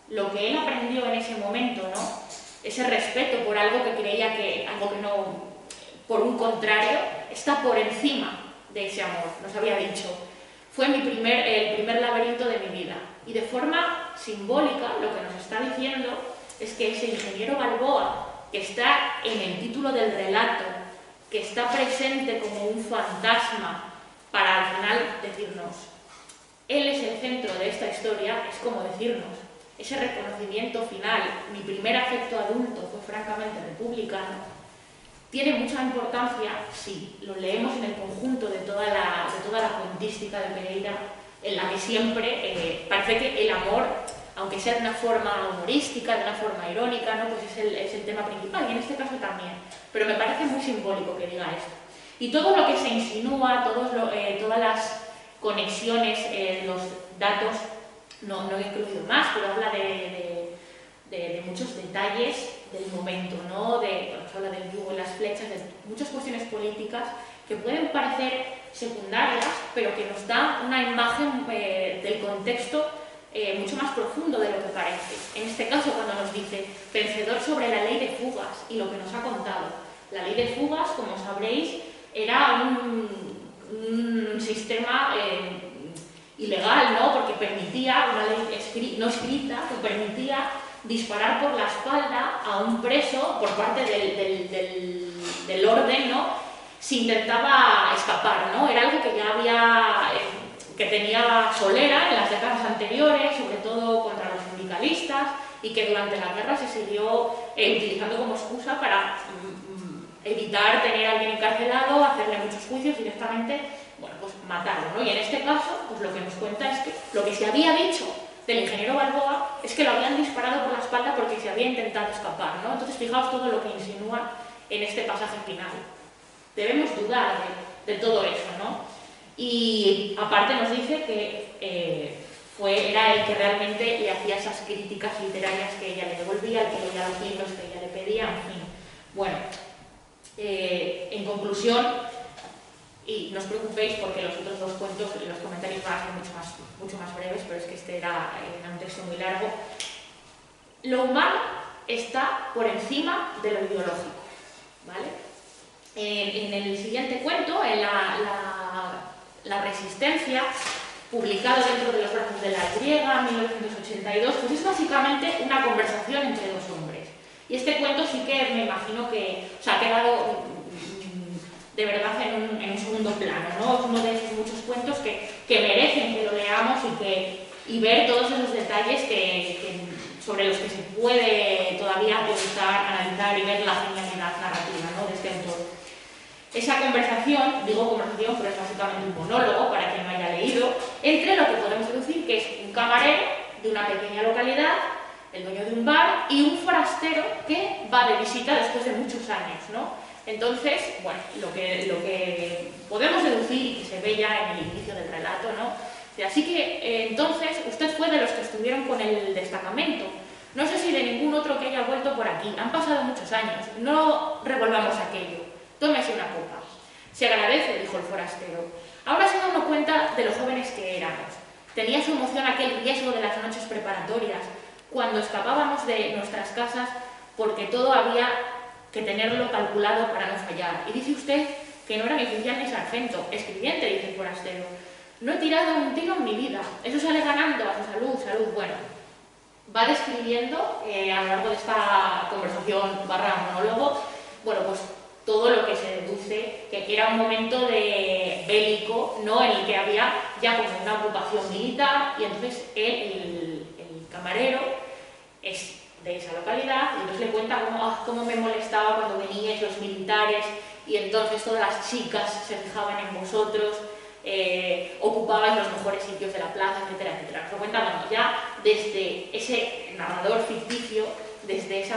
lo que él aprendió en ese momento, ¿no?, ese respeto por algo que creía algo que no, por un contrario, está por encima de ese amor. Nos había dicho, fue el primer laberinto de mi vida. Y de forma simbólica, lo que nos está diciendo es que ese ingeniero Balboa, que está en el título del relato, que está presente como un fantasma para al final decirnos, él es el centro de esta historia, es como decirnos, ese reconocimiento final, mi primer afecto adulto fue francamente republicano, tiene mucha importancia si lo leemos en el conjunto de toda la cuentística de Pereira, en la que siempre parece que el amor, aunque sea de una forma humorística, de una forma irónica, ¿no? Pues es el tema principal, y en este caso también. Pero me parece muy simbólico que diga esto. Y todo lo que se insinúa, todas las conexiones, los datos, no he incluido más, pero habla de muchos detalles del momento, ¿no? Nos habla del yugo y las flechas, de muchas cuestiones políticas que pueden parecer secundarias, pero que nos dan una imagen del contexto mucho más profundo de lo que parece. En este caso, cuando nos dice vencedor sobre la ley de fugas y lo que nos ha contado. La ley de fugas, como sabréis, era un sistema ilegal, ¿no? Porque permitía, una ley no escrita, que permitía disparar por la espalda a un preso por parte del orden, ¿no? Si intentaba escapar, ¿no? Era algo que ya había, que tenía solera en las décadas anteriores, sobre todo contra los sindicalistas, y que durante la guerra se siguió utilizando como excusa para evitar tener a alguien encarcelado, hacerle muchos juicios directamente, bueno, pues matarlo, ¿no? Y en este caso, pues lo que nos cuenta es que lo que se había dicho del ingeniero Balboa es que lo habían disparado por la espalda porque se había intentado escapar, ¿no? Entonces, fijaos todo lo que insinúa en este pasaje final. Debemos dudar de todo eso, ¿no? Y aparte nos dice que era el que realmente le hacía esas críticas literarias que ella le devolvía, el que leía los libros que ella le pedía, en fin. Bueno, en conclusión, y no os preocupéis porque los otros dos cuentos, los comentarios van a ser mucho más breves, pero es que este era un texto muy largo. Lo humano está por encima de lo ideológico, ¿vale? En el siguiente cuento, en la Resistencia, publicado dentro de los brazos de la griega, 1982, pues es básicamente una conversación entre dos hombres. Y este cuento sí que me imagino que ha quedado de verdad en un segundo plano, ¿no? Es uno de esos muchos cuentos que merecen que lo leamos y ver todos esos detalles sobre los que se puede todavía analizar y ver la genialidad narrativa, ¿no? De este autor. Esa conversación, digo conversación, pero es básicamente un monólogo, para quien no haya leído, entre lo que podemos deducir que es un camarero de una pequeña localidad, el dueño de un bar, y un forastero que va de visita después de muchos años, ¿no? Entonces, bueno, lo que podemos deducir y que se ve ya en el inicio del relato, ¿no? Así que, entonces, usted fue de los que estuvieron con el destacamento. No sé si de ningún otro que haya vuelto por aquí. Han pasado muchos años. No revolvamos aquello. Tómese una copa. Se agradece, dijo el forastero. Ahora se da uno cuenta de lo jóvenes que éramos. Tenía su emoción aquel riesgo de las noches preparatorias, cuando escapábamos de nuestras casas porque todo había que tenerlo calculado para no fallar. Y dice usted que no era ni oficial ni sargento, escribiente, dice el forastero. No he tirado un tiro en mi vida. Eso sale ganando a su salud. Bueno, va describiendo a lo largo de esta conversación / monólogo, bueno, pues todo lo que se deduce que era un momento bélico, ¿no? En el que había ya como una ocupación militar, y entonces el camarero es de esa localidad y entonces le cuenta cómo me molestaba cuando veníais los militares y entonces todas las chicas se fijaban en vosotros, ocupabais los mejores sitios de la plaza, etcétera, etcétera. Nos lo cuenta, bueno, ya desde ese narrador ficticio, desde ese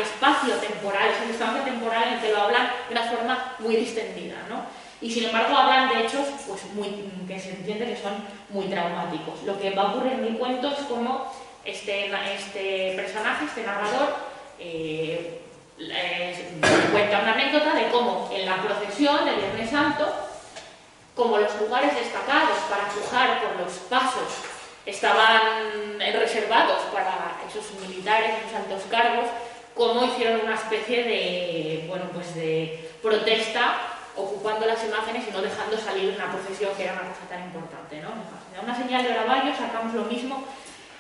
espacio temporal, esa distancia temporal en que lo hablan de una forma muy distendida, ¿no? Y sin embargo hablan de hechos pues, que se entiende que son muy traumáticos. Lo que va a ocurrir en mi cuento es como este personaje, este narrador, cuenta una anécdota de cómo en la procesión del Viernes Santo, como los lugares destacados para pujar por los pasos estaban reservados para esos militares, esos altos cargos, cómo hicieron una especie de protesta ocupando las imágenes y no dejando salir una procesión que era una cosa tan importante, ¿no? De una señal de Oravallo sacamos lo mismo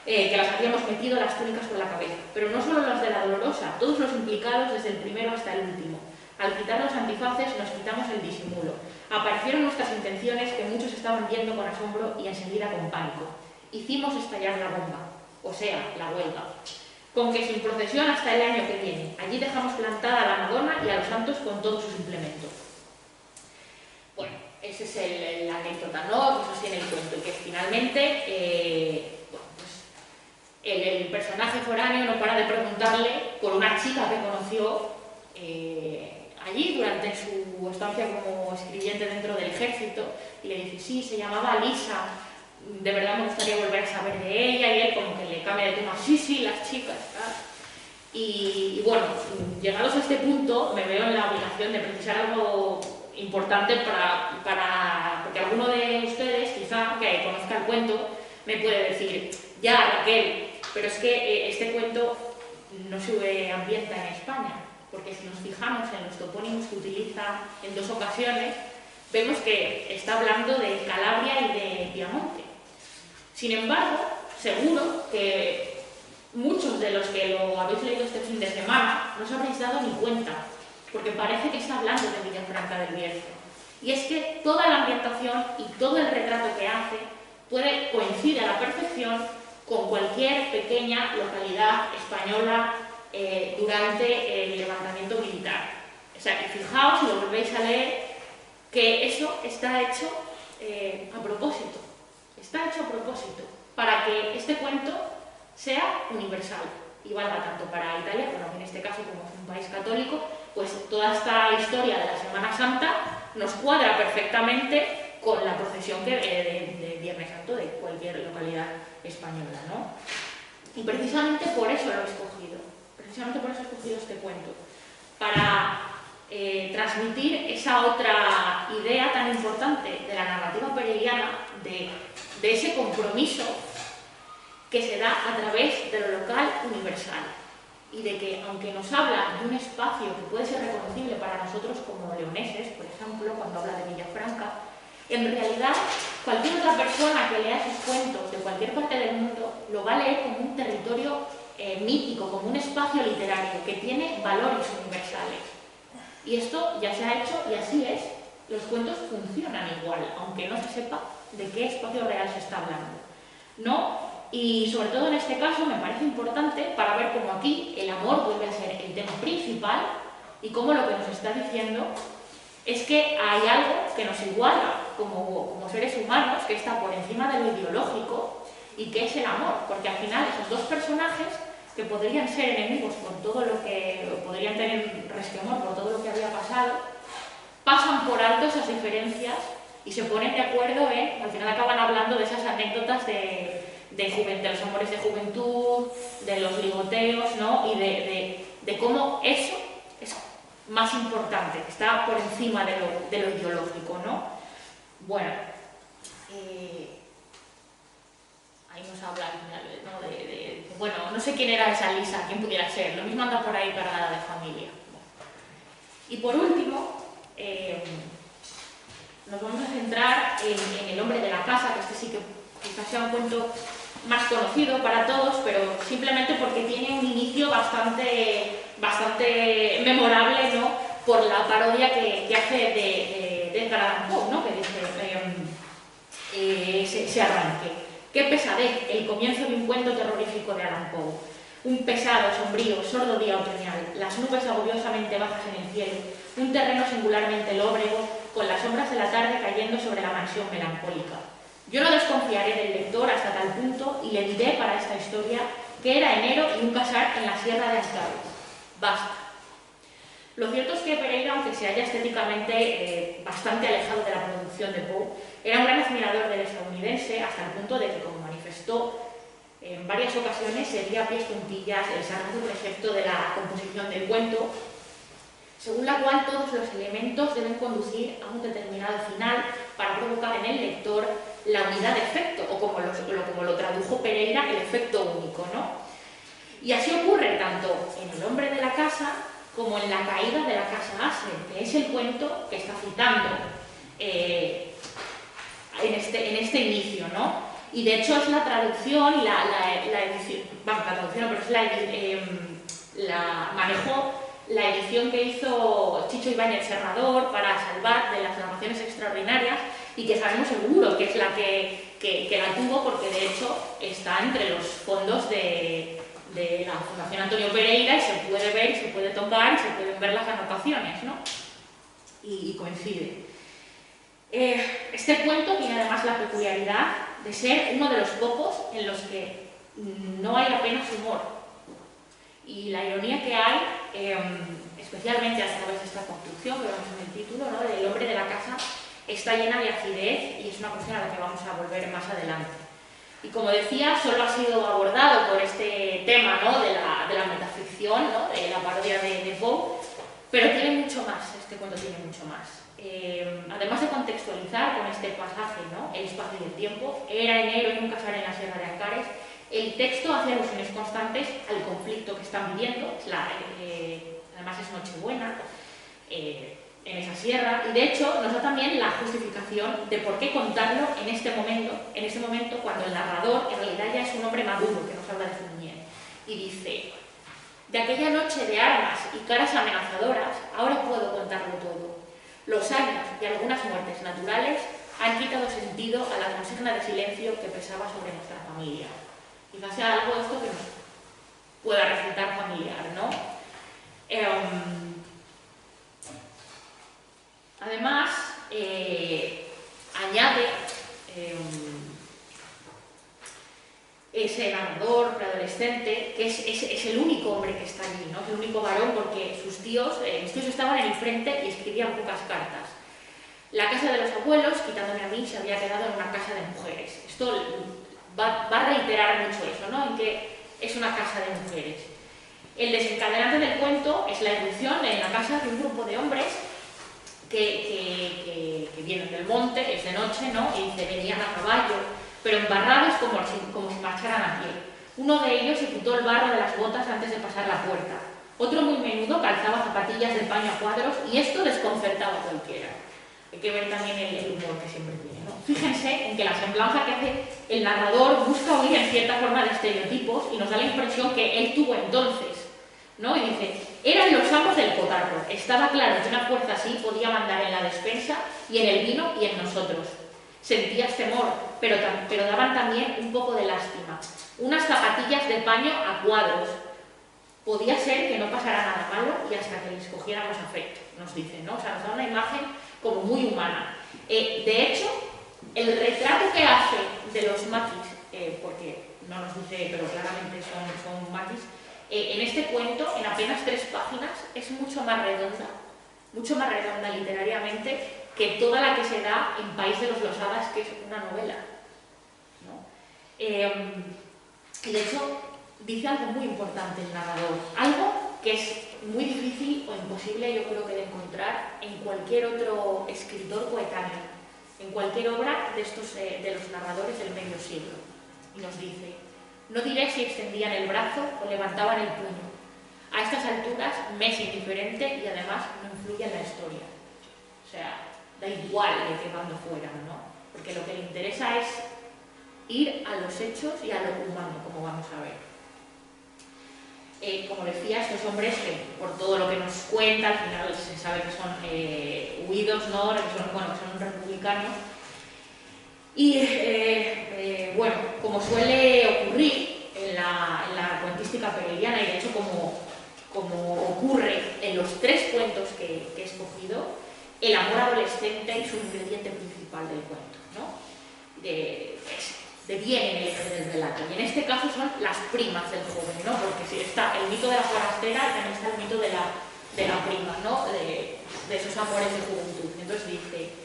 que las habíamos metido las túnicas por la cabeza, pero no solo las de la Dolorosa, todos los implicados desde el primero hasta el último. Al quitar los antifaces nos quitamos el disimulo. Aparecieron nuestras intenciones que muchos estaban viendo con asombro y enseguida con pánico. Hicimos estallar la bomba, o sea, la huelga. Con que sin procesión hasta el año que viene. Allí dejamos plantada a la Madonna y a los santos con todos sus implementos. Bueno, ese es la anécdota, ¿no?, que sostiene el cuento, y que finalmente el personaje foráneo no para de preguntarle por una chica que conoció allí durante su estancia como escribiente dentro del ejército, y le dice, sí, se llamaba Lisa, de verdad me gustaría volver a saber de ella, y él como que le cambia de tema, sí, las chicas, tal. Y bueno, llegados a este punto, me veo en la obligación de precisar algo importante porque alguno de ustedes, quizá, que conozca el cuento, me puede decir, ya, Raquel, pero es que este cuento no se ambienta en España, porque si nos fijamos en los topónimos que utiliza en 2 ocasiones, vemos que está hablando de Calabria y de Piamonte. Sin embargo, seguro que muchos de los que lo habéis leído este fin de semana no os habréis dado ni cuenta, porque parece que está hablando de Villafranca del Bierzo. Y es que toda la ambientación y todo el retrato que hace coincide a la perfección con cualquier pequeña localidad española durante el levantamiento militar. O sea, y fijaos, si lo volvéis a leer, que eso está hecho a propósito. Está hecho a propósito, para que este cuento sea universal y valga tanto para Italia, bueno, en este caso como es un país católico, pues toda esta historia de la Semana Santa nos cuadra perfectamente con la procesión de Viernes Santo de cualquier localidad española, ¿no? Y precisamente por eso lo he escogido, este cuento, para transmitir esa otra idea tan importante de la narrativa pereiriana, de ese compromiso que se da a través de lo local universal, y de que, aunque nos habla de un espacio que puede ser reconocible para nosotros como leoneses, por ejemplo, cuando habla de Villafranca, en realidad cualquier otra persona que lea sus cuentos de cualquier parte del mundo lo va a leer como un territorio mítico, como un espacio literario que tiene valores universales. Y esto ya se ha hecho y así es. Los cuentos funcionan igual, aunque no se sepa de qué espacio real se está hablando, ¿no? Y sobre todo en este caso me parece importante para ver cómo aquí el amor vuelve a ser el tema principal y cómo lo que nos está diciendo es que hay algo que nos iguala como seres humanos, que está por encima de lo ideológico, y que es el amor, porque al final esos 2 personajes que podrían ser enemigos por todo lo que, podrían tener resquemor por todo lo que había pasado, pasan por alto esas diferencias y se ponen de acuerdo al final acaban hablando de esas anécdotas de los amores de juventud, de los ligoteos, ¿no? Y de cómo eso es más importante, está por encima de lo ideológico, ¿no? Bueno, ahí nos habla, ¿no? Bueno, no sé quién era esa Lisa, quién pudiera ser, lo mismo anda por ahí cargada de familia. Y por último, nos vamos a centrar en el hombre de la casa, que este sí que quizás sea un cuento más conocido para todos, pero simplemente porque tiene un inicio bastante memorable, ¿no? Por la parodia que hace de Edgar Allan Poe, ¿no? Que dice ese arranque. Qué pesadez, el comienzo de un cuento terrorífico de Allan Poe. Un pesado, sombrío, sordo día otoñal, las nubes agobiosamente bajas en el cielo, un terreno singularmente lóbrego, con las sombras de la tarde cayendo sobre la mansión melancólica. Yo no desconfiaré del lector hasta tal punto y le diré para esta historia que era enero y un casar en la sierra de Ascari. Basta. Lo cierto es que Pereira, aunque se haya estéticamente bastante alejado de la producción de Poe, era un gran admirador del estadounidense hasta el punto de que, como manifestó en varias ocasiones, seguía a pies juntillas el sagrado precepto de la composición del cuento, según la cual todos los elementos deben conducir a un determinado final para provocar en el lector la unidad de efecto, o como lo tradujo Pereira, el efecto único, ¿no? Y así ocurre tanto en El hombre de la casa como en La caída de la casa Asher, que es el cuento que está citando en este inicio, ¿no? Y de hecho es la traducción y la edición, bueno, la traducción, pero es la manejó la edición que hizo Chicho Ibáñez Serrador para Salvat de las narraciones extraordinarias, y que sabemos seguro que es la que la tuvo, porque de hecho está entre los fondos de la Fundación Antonio Pereira, y se puede ver, se puede tocar, y se pueden ver las anotaciones, ¿no? Y coincide. Este cuento tiene además la peculiaridad de ser uno de los pocos en los que no hay apenas humor. Y la ironía que hay, especialmente a través de esta construcción que vemos en el título, ¿no?, del hombre de la casa, está llena de acidez, y es una cuestión a la que vamos a volver más adelante. Y como decía, solo ha sido abordado por este tema, ¿no?, de la metaficción, ¿no?, de la parodia de Poe, pero tiene mucho más, este cuento tiene mucho más. Además de contextualizar con este pasaje, ¿no?, el espacio y el tiempo, era enero y un casar en la Sierra de Ancares, el texto hace alusiones constantes al conflicto que están viviendo, además es Nochebuena, en esa sierra, y de hecho nos da también la justificación de por qué contarlo en este momento cuando el narrador en realidad ya es un hombre maduro que nos habla de su niñez, y dice: de aquella noche de armas y caras amenazadoras, ahora puedo contarlo todo. Los años y algunas muertes naturales han quitado sentido a la consigna de silencio que pesaba sobre nuestra familia. Quizás sea algo esto que nos pueda resultar familiar, ¿no? Además, añade ese narrador preadolescente, que es el único hombre que está allí, ¿no? Es el único varón, porque mis tíos estaban en el frente y escribían pocas cartas. La casa de los abuelos, quitándome a mí, se había quedado en una casa de mujeres. Esto va a reiterar mucho eso, ¿no?, en que es una casa de mujeres. El desencadenante del cuento es la irrupción en la casa de un grupo de hombres que vienen del monte, es de noche, ¿no?, y venían a caballo, pero embarrados como si marcharan a pie. Uno de ellos se quitó el barro de las botas antes de pasar la puerta. Otro, muy menudo, calzaba zapatillas de paño a cuadros, y esto desconcertaba a cualquiera. Hay que ver también el humor que siempre tiene, ¿no? Fíjense en que la semblanza que hace el narrador busca huir en cierta forma de estereotipos, y nos da la impresión que él tuvo entonces, ¿no? Y dice: eran los amos del cotarro. Estaba claro que una fuerza así podía mandar en la despensa y en el vino y en nosotros. Sentías temor, pero daban también un poco de lástima. Unas zapatillas de paño a cuadros. Podía ser que no pasara nada malo y hasta que les cogiéramos afecto, nos dicen, ¿no? O sea, nos da una imagen como muy humana. De hecho, el retrato que hace de los maquis, porque no nos dice, pero claramente son maquis, en este cuento, en apenas 3 páginas, es mucho más redonda literariamente que toda la que se da en País de los Losadas, que es una novela, ¿no? Y de hecho, dice algo muy importante el narrador, algo que es muy difícil o imposible, yo creo que, de encontrar en cualquier otro escritor coetáneo, en cualquier obra de estos de los narradores del medio siglo. Y nos dice: no diré si extendían el brazo o levantaban el puño. A estas alturas me es indiferente y además no influye en la historia. O sea, da igual de qué bando fueran, ¿no? Porque lo que le interesa es ir a los hechos y a lo humano, como vamos a ver. Como decía, estos hombres que, por todo lo que nos cuenta, al final se sabe que son huidos, ¿no?, que son republicanos. Y, bueno, como suele ocurrir en la cuentística pereiriana, y de hecho como ocurre en los 3 cuentos que he escogido, el amor adolescente es un ingrediente principal del cuento, ¿no? Deviene en el eje del relato, y en este caso son las primas del joven, ¿no? Porque si está el mito de la forastera y también está el mito de la prima, ¿no?, de esos amores de juventud. Entonces dice,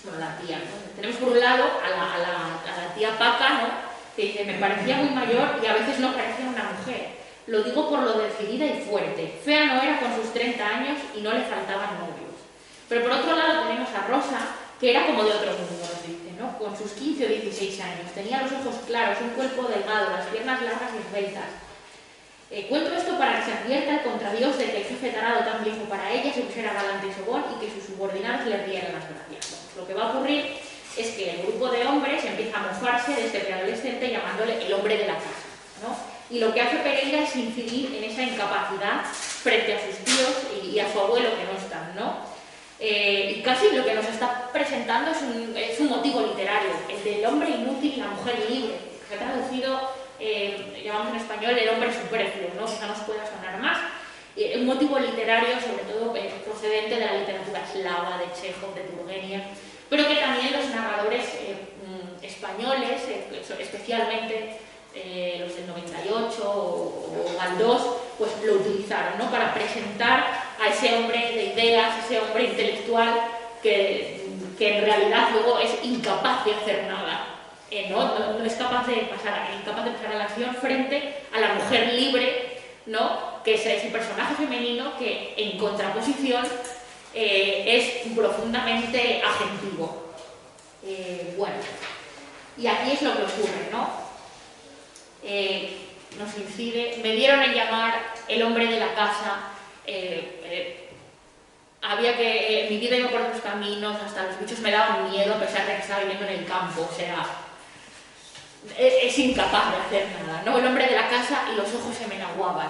bueno, la tía, ¿no? Tenemos por un lado a la tía Paca, ¿no?, que dice: me parecía muy mayor y a veces no parecía una mujer. Lo digo por lo decidida y fuerte. Fea no era con sus 30 años y no le faltaban novios. Pero por otro lado tenemos a Rosa, que era como de otro mundo, nos dice, ¿no?, con sus 15 o 16 años. Tenía los ojos claros, un cuerpo delgado, las piernas largas y esbeltas. Cuento esto para que se advierta el contradios de que el jefe tarado tan viejo para ella se pusiera galante y sobón y que sus subordinados le rieran las gracias. Bueno, lo que va a ocurrir es que el grupo de hombres empieza a mofarse de este preadolescente llamándole el hombre de la casa, ¿no? Y lo que hace Pereira es incidir en esa incapacidad frente a sus tíos y a su abuelo que no están, ¿no? Y casi lo que nos está presentando es un motivo literario, el del hombre inútil y la mujer libre, que se ha traducido, llamamos en español, el hombre superfluo, ¿no? Quizá nos pueda sonar más. Un motivo literario, sobre todo procedente de la literatura eslava, de Chekhov, de Turgenev, pero que también los narradores españoles, especialmente los del 98 o Galdós, pues lo utilizaron, ¿no? Para presentar a ese hombre de ideas, ese hombre intelectual que en realidad luego es incapaz de hacer nada, no es capaz de pasar, incapaz de pasar a la acción frente a la mujer libre, ¿no? Que es ese personaje femenino que en contraposición es profundamente agentivo. Bueno, y aquí es lo que ocurre, ¿no? Nos incide, me dieron en llamar el hombre de la casa, había que, mi vida iba por otros caminos, hasta los bichos me daban miedo a pesar de que estaba viviendo en el campo, o sea, es incapaz de hacer nada, ¿no? El hombre de la casa y los ojos se me aguaban.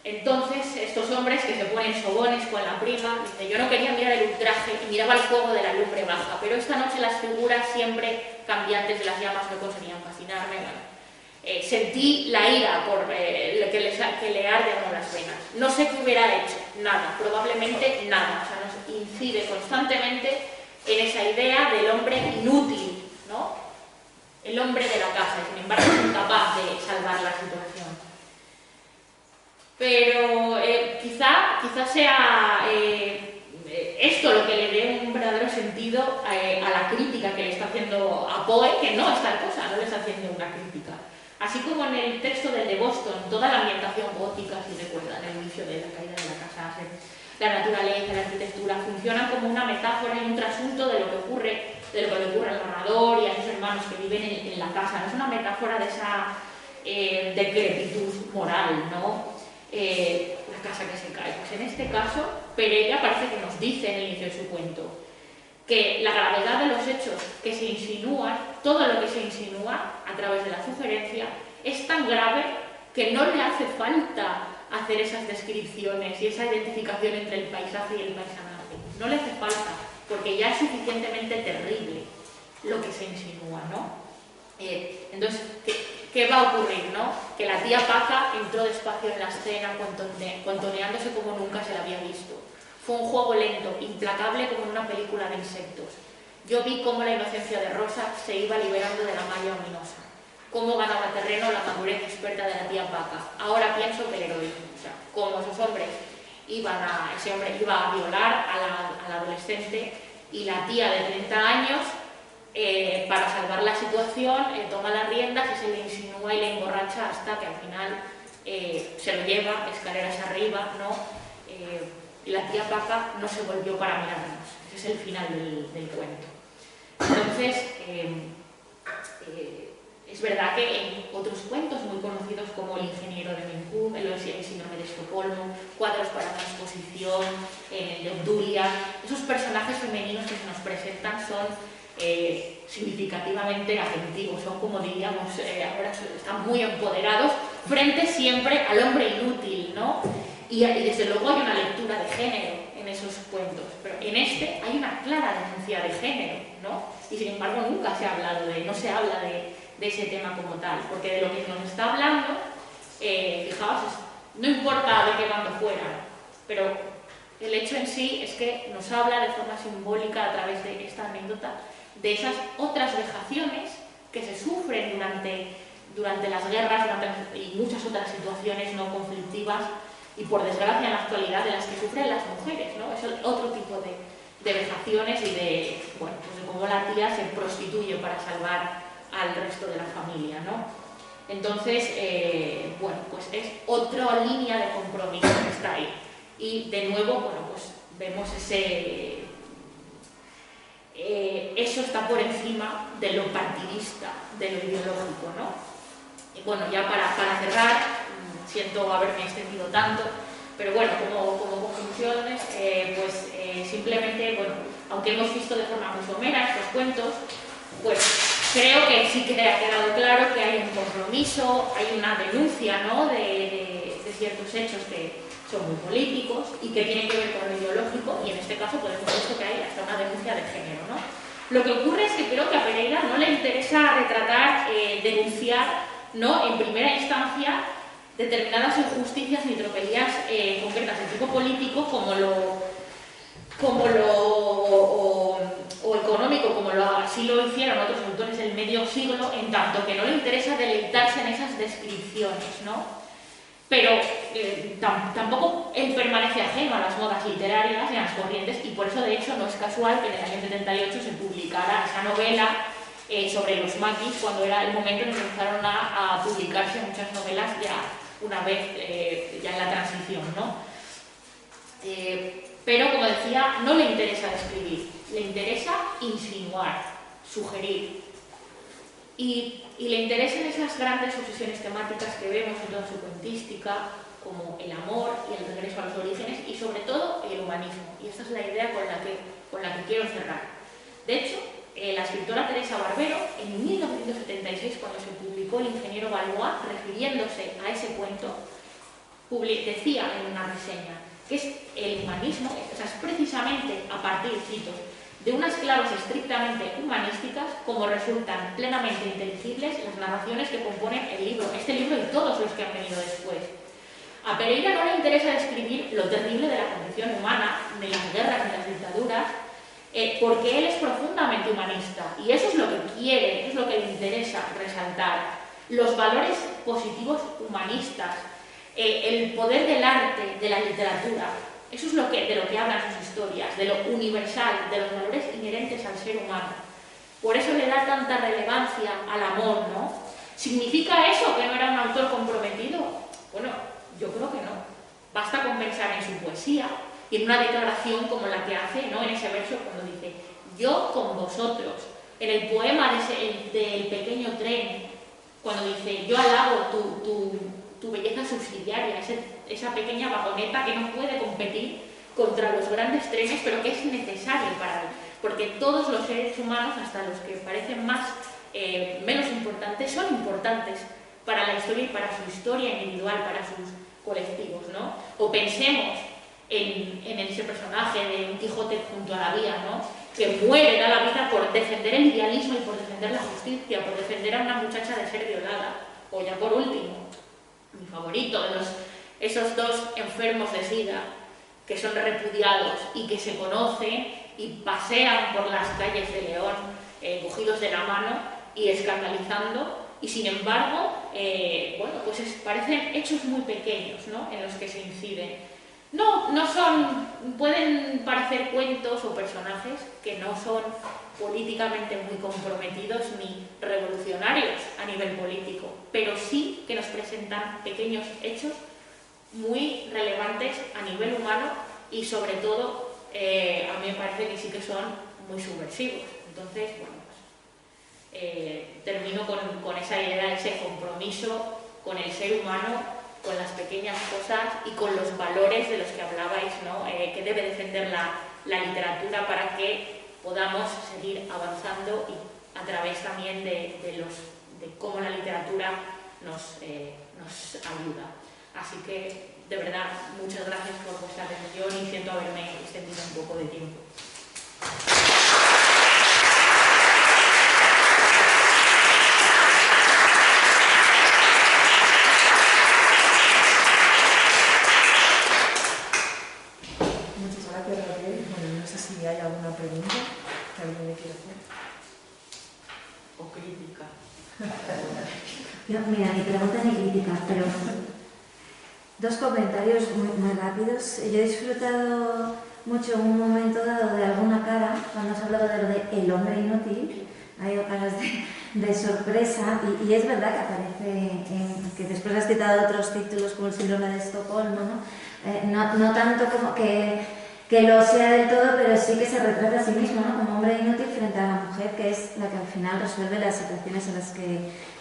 Entonces, estos hombres que se ponen sobones con la prima, dice, yo no quería mirar el ultraje y miraba el fuego de la lumbre baja, pero esta noche las figuras siempre cambiantes de las llamas no conseguían fascinarme. Bueno, sentí la ira por que le arden las venas. No sé qué hubiera hecho, nada, probablemente nada. O sea, nos incide constantemente en esa idea del hombre inútil, ¿no? El hombre de la casa, y sin embargo es incapaz de salvar la situación. Pero quizá sea esto lo que le dé un verdadero sentido a la crítica que le está haciendo a Poe, que no es tal cosa, no le está haciendo una crítica. Así como en el texto del de Boston, toda la ambientación gótica, si recuerdan, el inicio de la caída de la casa, la naturaleza, la arquitectura, funcionan como una metáfora y un trasunto de lo que le ocurre al narrador y a sus hermanos que viven en la casa. No es una metáfora de esa decrepitud moral, ¿no? La casa que se cae. Pues en este caso, Pereira parece que nos dice en el inicio de su cuento que la gravedad de los hechos que se insinúan, todo lo que se insinúa a través de la sugerencia, es tan grave que no le hace falta hacer esas descripciones y esa identificación entre el paisaje y el paisanaje. No le hace falta, porque ya es suficientemente terrible lo que se insinúa, ¿no? Entonces, ¿qué va a ocurrir, no? Que la tía Paca entró despacio en la escena, contoneándose como nunca se la había visto. Fue un juego lento, implacable como en una película de insectos. Yo vi cómo la inocencia de Rosa se iba liberando de la malla ominosa. Cómo ganaba terreno la madurez experta de la tía Paca. Ahora pienso que el heroísmo, o sea, como ese hombre iba a violar a la adolescente y la tía de 30 años, para salvar la situación, toma las riendas y se le insinúa y le emborracha hasta que al final se lo lleva escaleras arriba, ¿no? Y la tía Paca no se volvió para mirarnos. Ese es el final del cuento. Entonces, es verdad que en otros cuentos muy conocidos como El ingeniero de Mencún, El síndrome de Estocolmo, Cuadros para una exposición, el de Obdulia, esos personajes femeninos que se nos presentan son significativamente agentivos, son, como diríamos, ahora están muy empoderados frente siempre al hombre inútil, ¿no? Y desde luego hay una lectura de género en esos cuentos, pero en este hay una clara denuncia de género, ¿no? Y sin embargo nunca se ha hablado no se habla de ese tema como tal, porque de lo que nos está hablando, fijaos, no importa de qué bando fuera, pero el hecho en sí es que nos habla de forma simbólica a través de esta anécdota de esas otras vejaciones que se sufren durante las guerras y muchas otras situaciones no conflictivas y por desgracia en la actualidad de las que sufren las mujeres, ¿no? Es otro tipo de vejaciones y de cómo la tía se prostituye para salvar al resto de la familia, ¿no? Entonces, pues es otra línea de compromiso que está ahí. Y de nuevo, pues vemos eso está por encima de lo partidista, de lo ideológico, ¿no? Y bueno, ya para cerrar, siento haberme extendido tanto, pero bueno, como conclusiones, simplemente, aunque hemos visto de forma muy somera estos cuentos, pues creo que sí que ha quedado claro que hay un compromiso, hay una denuncia, ¿no?, de ciertos hechos que son muy políticos y que tienen que ver con lo ideológico, y en este caso podemos ver que hay hasta una denuncia de género, ¿no? Lo que ocurre es que creo que a Pereira no le interesa retratar, denunciar, ¿no?, en primera instancia determinadas injusticias ni tropelías concretas de tipo político o económico, como así lo hicieron otros autores del medio siglo, en tanto que no le interesa deleitarse en esas descripciones, ¿no? Pero tampoco él permanece ajeno a las modas literarias y a las corrientes, y por eso de hecho no es casual que en el año 78 se publicara esa novela sobre los maquis, cuando era el momento en el que empezaron a publicarse muchas novelas ya una vez ya en la transición, ¿no? Pero como decía, no le interesa describir, le interesa insinuar, sugerir. Y le interesan esas grandes obsesiones temáticas que vemos en toda su cuentística, como el amor y el regreso a los orígenes, y sobre todo el humanismo. Y esta es la idea con la que quiero cerrar. De hecho, la escritora Teresa Barbero, en 1976, cuando se publicó El ingeniero Valois, refiriéndose a ese cuento, decía en una reseña que es el humanismo, o sea, es precisamente a partir, cito, de unas claves estrictamente humanísticas como resultan plenamente inteligibles las narraciones que componen el libro, este libro y todos los que han venido después. A Pereira no le interesa describir lo terrible de la condición humana, de las guerras, de las dictaduras, porque él es profundamente humanista, y eso es lo que quiere, eso es lo que le interesa resaltar. Los valores positivos humanistas, el poder del arte, de la literatura, eso es de lo que hablan sus historias, de lo universal, de los valores inherentes al ser humano. Por eso le da tanta relevancia al amor, ¿no? ¿Significa eso que no era un autor comprometido? Bueno, yo creo que no. Basta con pensar en su poesía y en una declaración como la que hace, ¿no?, en ese verso cuando dice yo con vosotros, en el poema del pequeño tren, cuando dice yo alabo tu belleza subsidiaria, esa pequeña vagoneta que no puede competir contra los grandes trenes, pero que es necesario para él, porque todos los seres humanos, hasta los que parecen menos importantes, son importantes para la historia y para su historia individual, para sus colectivos, ¿no? O pensemos en ese personaje de un Quijote junto a la vía, ¿no?, que muere, da la vida por defender el idealismo y por defender la justicia, por defender a una muchacha de ser violada. O ya por último, mi favorito, esos dos enfermos de SIDA que son repudiados y que se conocen y pasean por las calles de León cogidos de la mano y escandalizando, y sin embargo, bueno, pues parecen hechos muy pequeños, ¿no?, en los que se inciden. Pueden parecer cuentos o personajes que no son políticamente muy comprometidos ni revolucionarios a nivel político, pero sí que nos presentan pequeños hechos muy relevantes a nivel humano y sobre todo a mí me parece que sí que son muy subversivos. Entonces, bueno, pues, termino con esa idea de ese compromiso con el ser humano, con las pequeñas cosas y con los valores de los que hablabais, ¿no?, que debe defender la literatura para que podamos seguir avanzando y a través también de cómo la literatura nos ayuda. Así que, de verdad, muchas gracias por vuestra atención y siento haberme extendido un poco de tiempo. Si hay alguna pregunta que alguien le quiera hacer. O crítica. Mira, ni pregunta ni crítica, pero dos comentarios muy rápidos. Yo he disfrutado mucho un momento dado de alguna cara, cuando has hablado de lo de el hombre inútil, ha habido caras de sorpresa, y es verdad que aparece, que después has citado otros títulos como el síndrome de Estocolmo, ¿no? No tanto como que lo sea del todo, pero sí que se retrata a sí mismo, ¿no?, como hombre inútil frente a la mujer, que es la que al final resuelve las situaciones en las que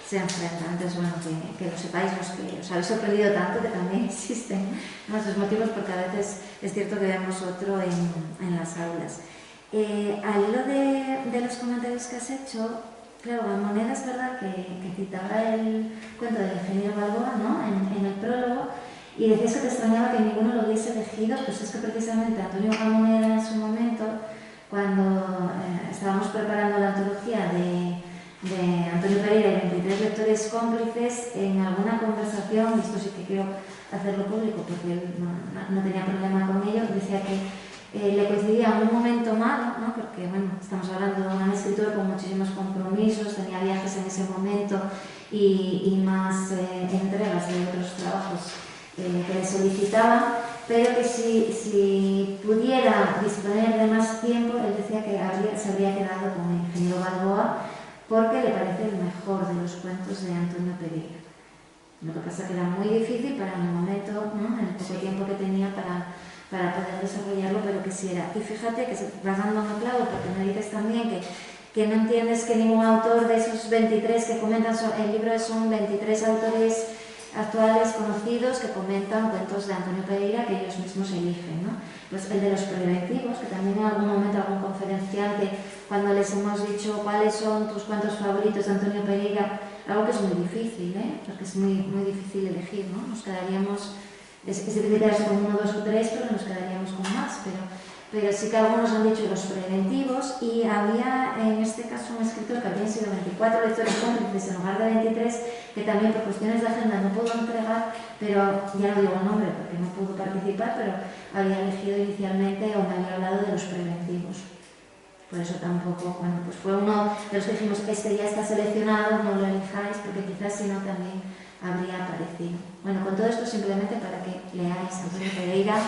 se enfrentan. Entonces, bueno, que lo sepáis, los que os habéis sorprendido tanto, que también existen nuestros motivos, porque a veces es cierto que vemos otro en las aulas. Al hilo de los comentarios que has hecho, Claro, Moneda es verdad que citaba el cuento del ingeniero Balboa, ¿no? En el prólogo, y decías que te extrañaba que ninguno lo hubiese elegido. Pues es que precisamente Antonio Moneda en su momento, cuando estábamos preparando la antología de Antonio Pereira y 23 lectores cómplices, en alguna conversación, y esto sí que quiero hacerlo público porque él no tenía problema con ello, decía que le coincidía un momento malo, ¿no? Porque bueno, estamos hablando de un escritor con muchísimos compromisos, tenía viajes en ese momento y más entregas de otros trabajos que le solicitaban, pero que si pudiera disponer de más tiempo, él decía que se habría quedado con el ingeniero Balboa porque le parece el mejor de los cuentos de Antonio Pereira. Lo que pasa que era muy difícil para el momento, ¿no? El poco tiempo que tenía para poder desarrollarlo, pero que sí era. Y fíjate que se vas dando un clavo, porque me dices también que no entiendes que ningún autor de esos 23 que comentan, el libro son 23 autores actuales conocidos que comentan cuentos de Antonio Pereira que ellos mismos eligen, ¿no? Pues el de los preventivos, que también en algún momento algún conferenciante, cuando les hemos dicho cuáles son tus cuentos favoritos de Antonio Pereira, algo que es muy difícil, porque es muy, muy difícil elegir, ¿no? Nos quedaríamos, es difícil quedarse con 1, 2 o 3, pero nos quedaríamos con más, pero sí que algunos han dicho los preventivos, y había en este caso un escritor que habían sido 24 lectores cómplices en lugar de 23, que también por cuestiones de agenda no pudo entregar, pero ya no digo el nombre porque no pudo participar, pero había elegido inicialmente o me había hablado de los preventivos. Por eso tampoco, bueno, pues fue uno de los que dijimos, este ya está seleccionado, no lo elijáis, porque quizás si no también habría aparecido. Bueno, con todo esto simplemente para que leáis a Antonio Pereira,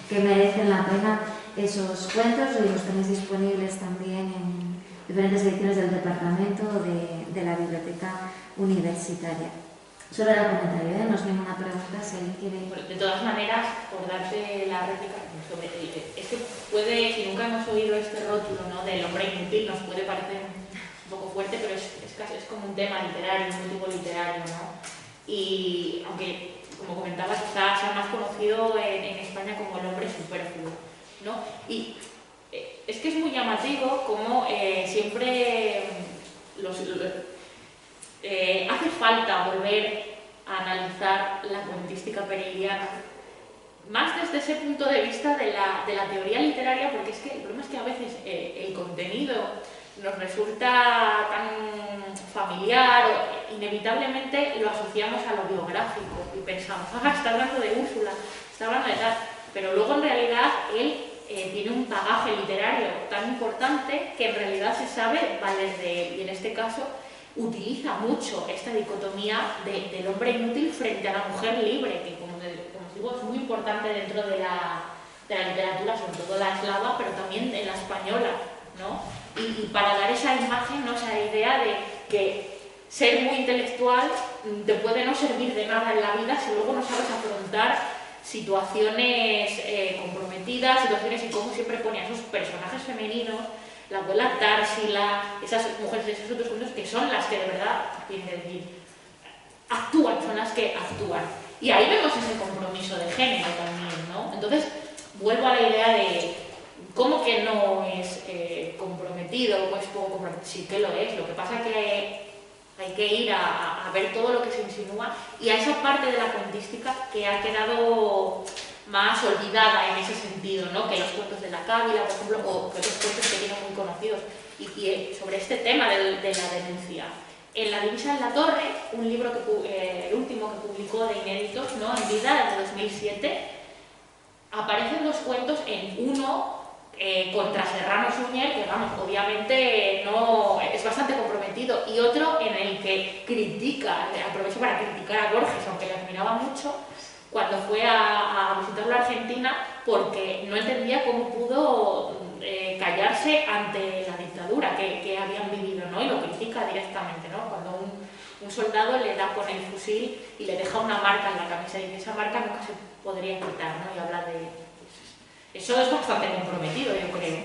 que merecen la pena esos cuentos, y los tenéis disponibles también en diferentes ediciones del departamento de la biblioteca universitaria. Solo era un comentario, no es ninguna pregunta, si alguien quiere... De todas maneras, por darte la réplica, es que puede, si nunca hemos oído este rótulo, ¿no?, del hombre inútil, nos puede parecer un poco fuerte, pero es como un tema literario, un tipo literario, ¿no? Y aunque, como comentaba, quizás sea más conocido en España como el hombre superfluo, ¿no? Y es que es muy llamativo como siempre hace falta volver a analizar la cuentística pereiriana, más desde ese punto de vista de la teoría literaria, porque es que el problema es que a veces el contenido nos resulta tan familiar, o inevitablemente lo asociamos a lo biográfico y pensamos, está hablando de Úrsula, está hablando de tal, pero luego en realidad él tiene un bagaje literario tan importante que en realidad se sabe valer de él, y en este caso utiliza mucho esta dicotomía del hombre inútil frente a la mujer libre, que como digo es muy importante dentro de la literatura, sobre todo la eslava, pero también en la española, ¿no? Y para dar esa imagen, ¿no?, esa idea de que ser muy intelectual te puede no servir de nada en la vida si luego no sabes afrontar situaciones comprometidas, situaciones, y cómo siempre pone a esos personajes femeninos, la abuela Társila, esas mujeres de esos otros cuentos, que son las que de verdad, tienen que decir, actúan, son las que actúan. Y ahí vemos ese compromiso de género también, ¿no? Entonces, vuelvo a la idea de cómo que no es comprometido, o es poco comprometido. Sí que lo es, lo que pasa es que hay que ir a ver todo lo que se insinúa, y a esa parte de la cuentística que ha quedado más olvidada en ese sentido, ¿no?, que los cuentos de la Cábila, por ejemplo, o que otros cuentos que tienen muy conocidos, y sobre este tema de la denuncia. En La divisa en la torre, un libro el último que publicó de inéditos, ¿no?, en vida, de 2007, aparecen dos cuentos, en uno contra Serrano Suñer, que vamos, obviamente no es bastante comprometido, y otro en el que critica, aprovecho para criticar a Borges, aunque le admiraba mucho, cuando fue a visitarlo a Argentina, porque no entendía cómo pudo callarse ante la dictadura que habían vivido, ¿no? Y lo critica directamente, ¿no? Cuando un soldado le da con el fusil y le deja una marca en la camisa, y esa marca nunca se podría quitar, ¿no? Y habla de... Eso es bastante comprometido, yo creo.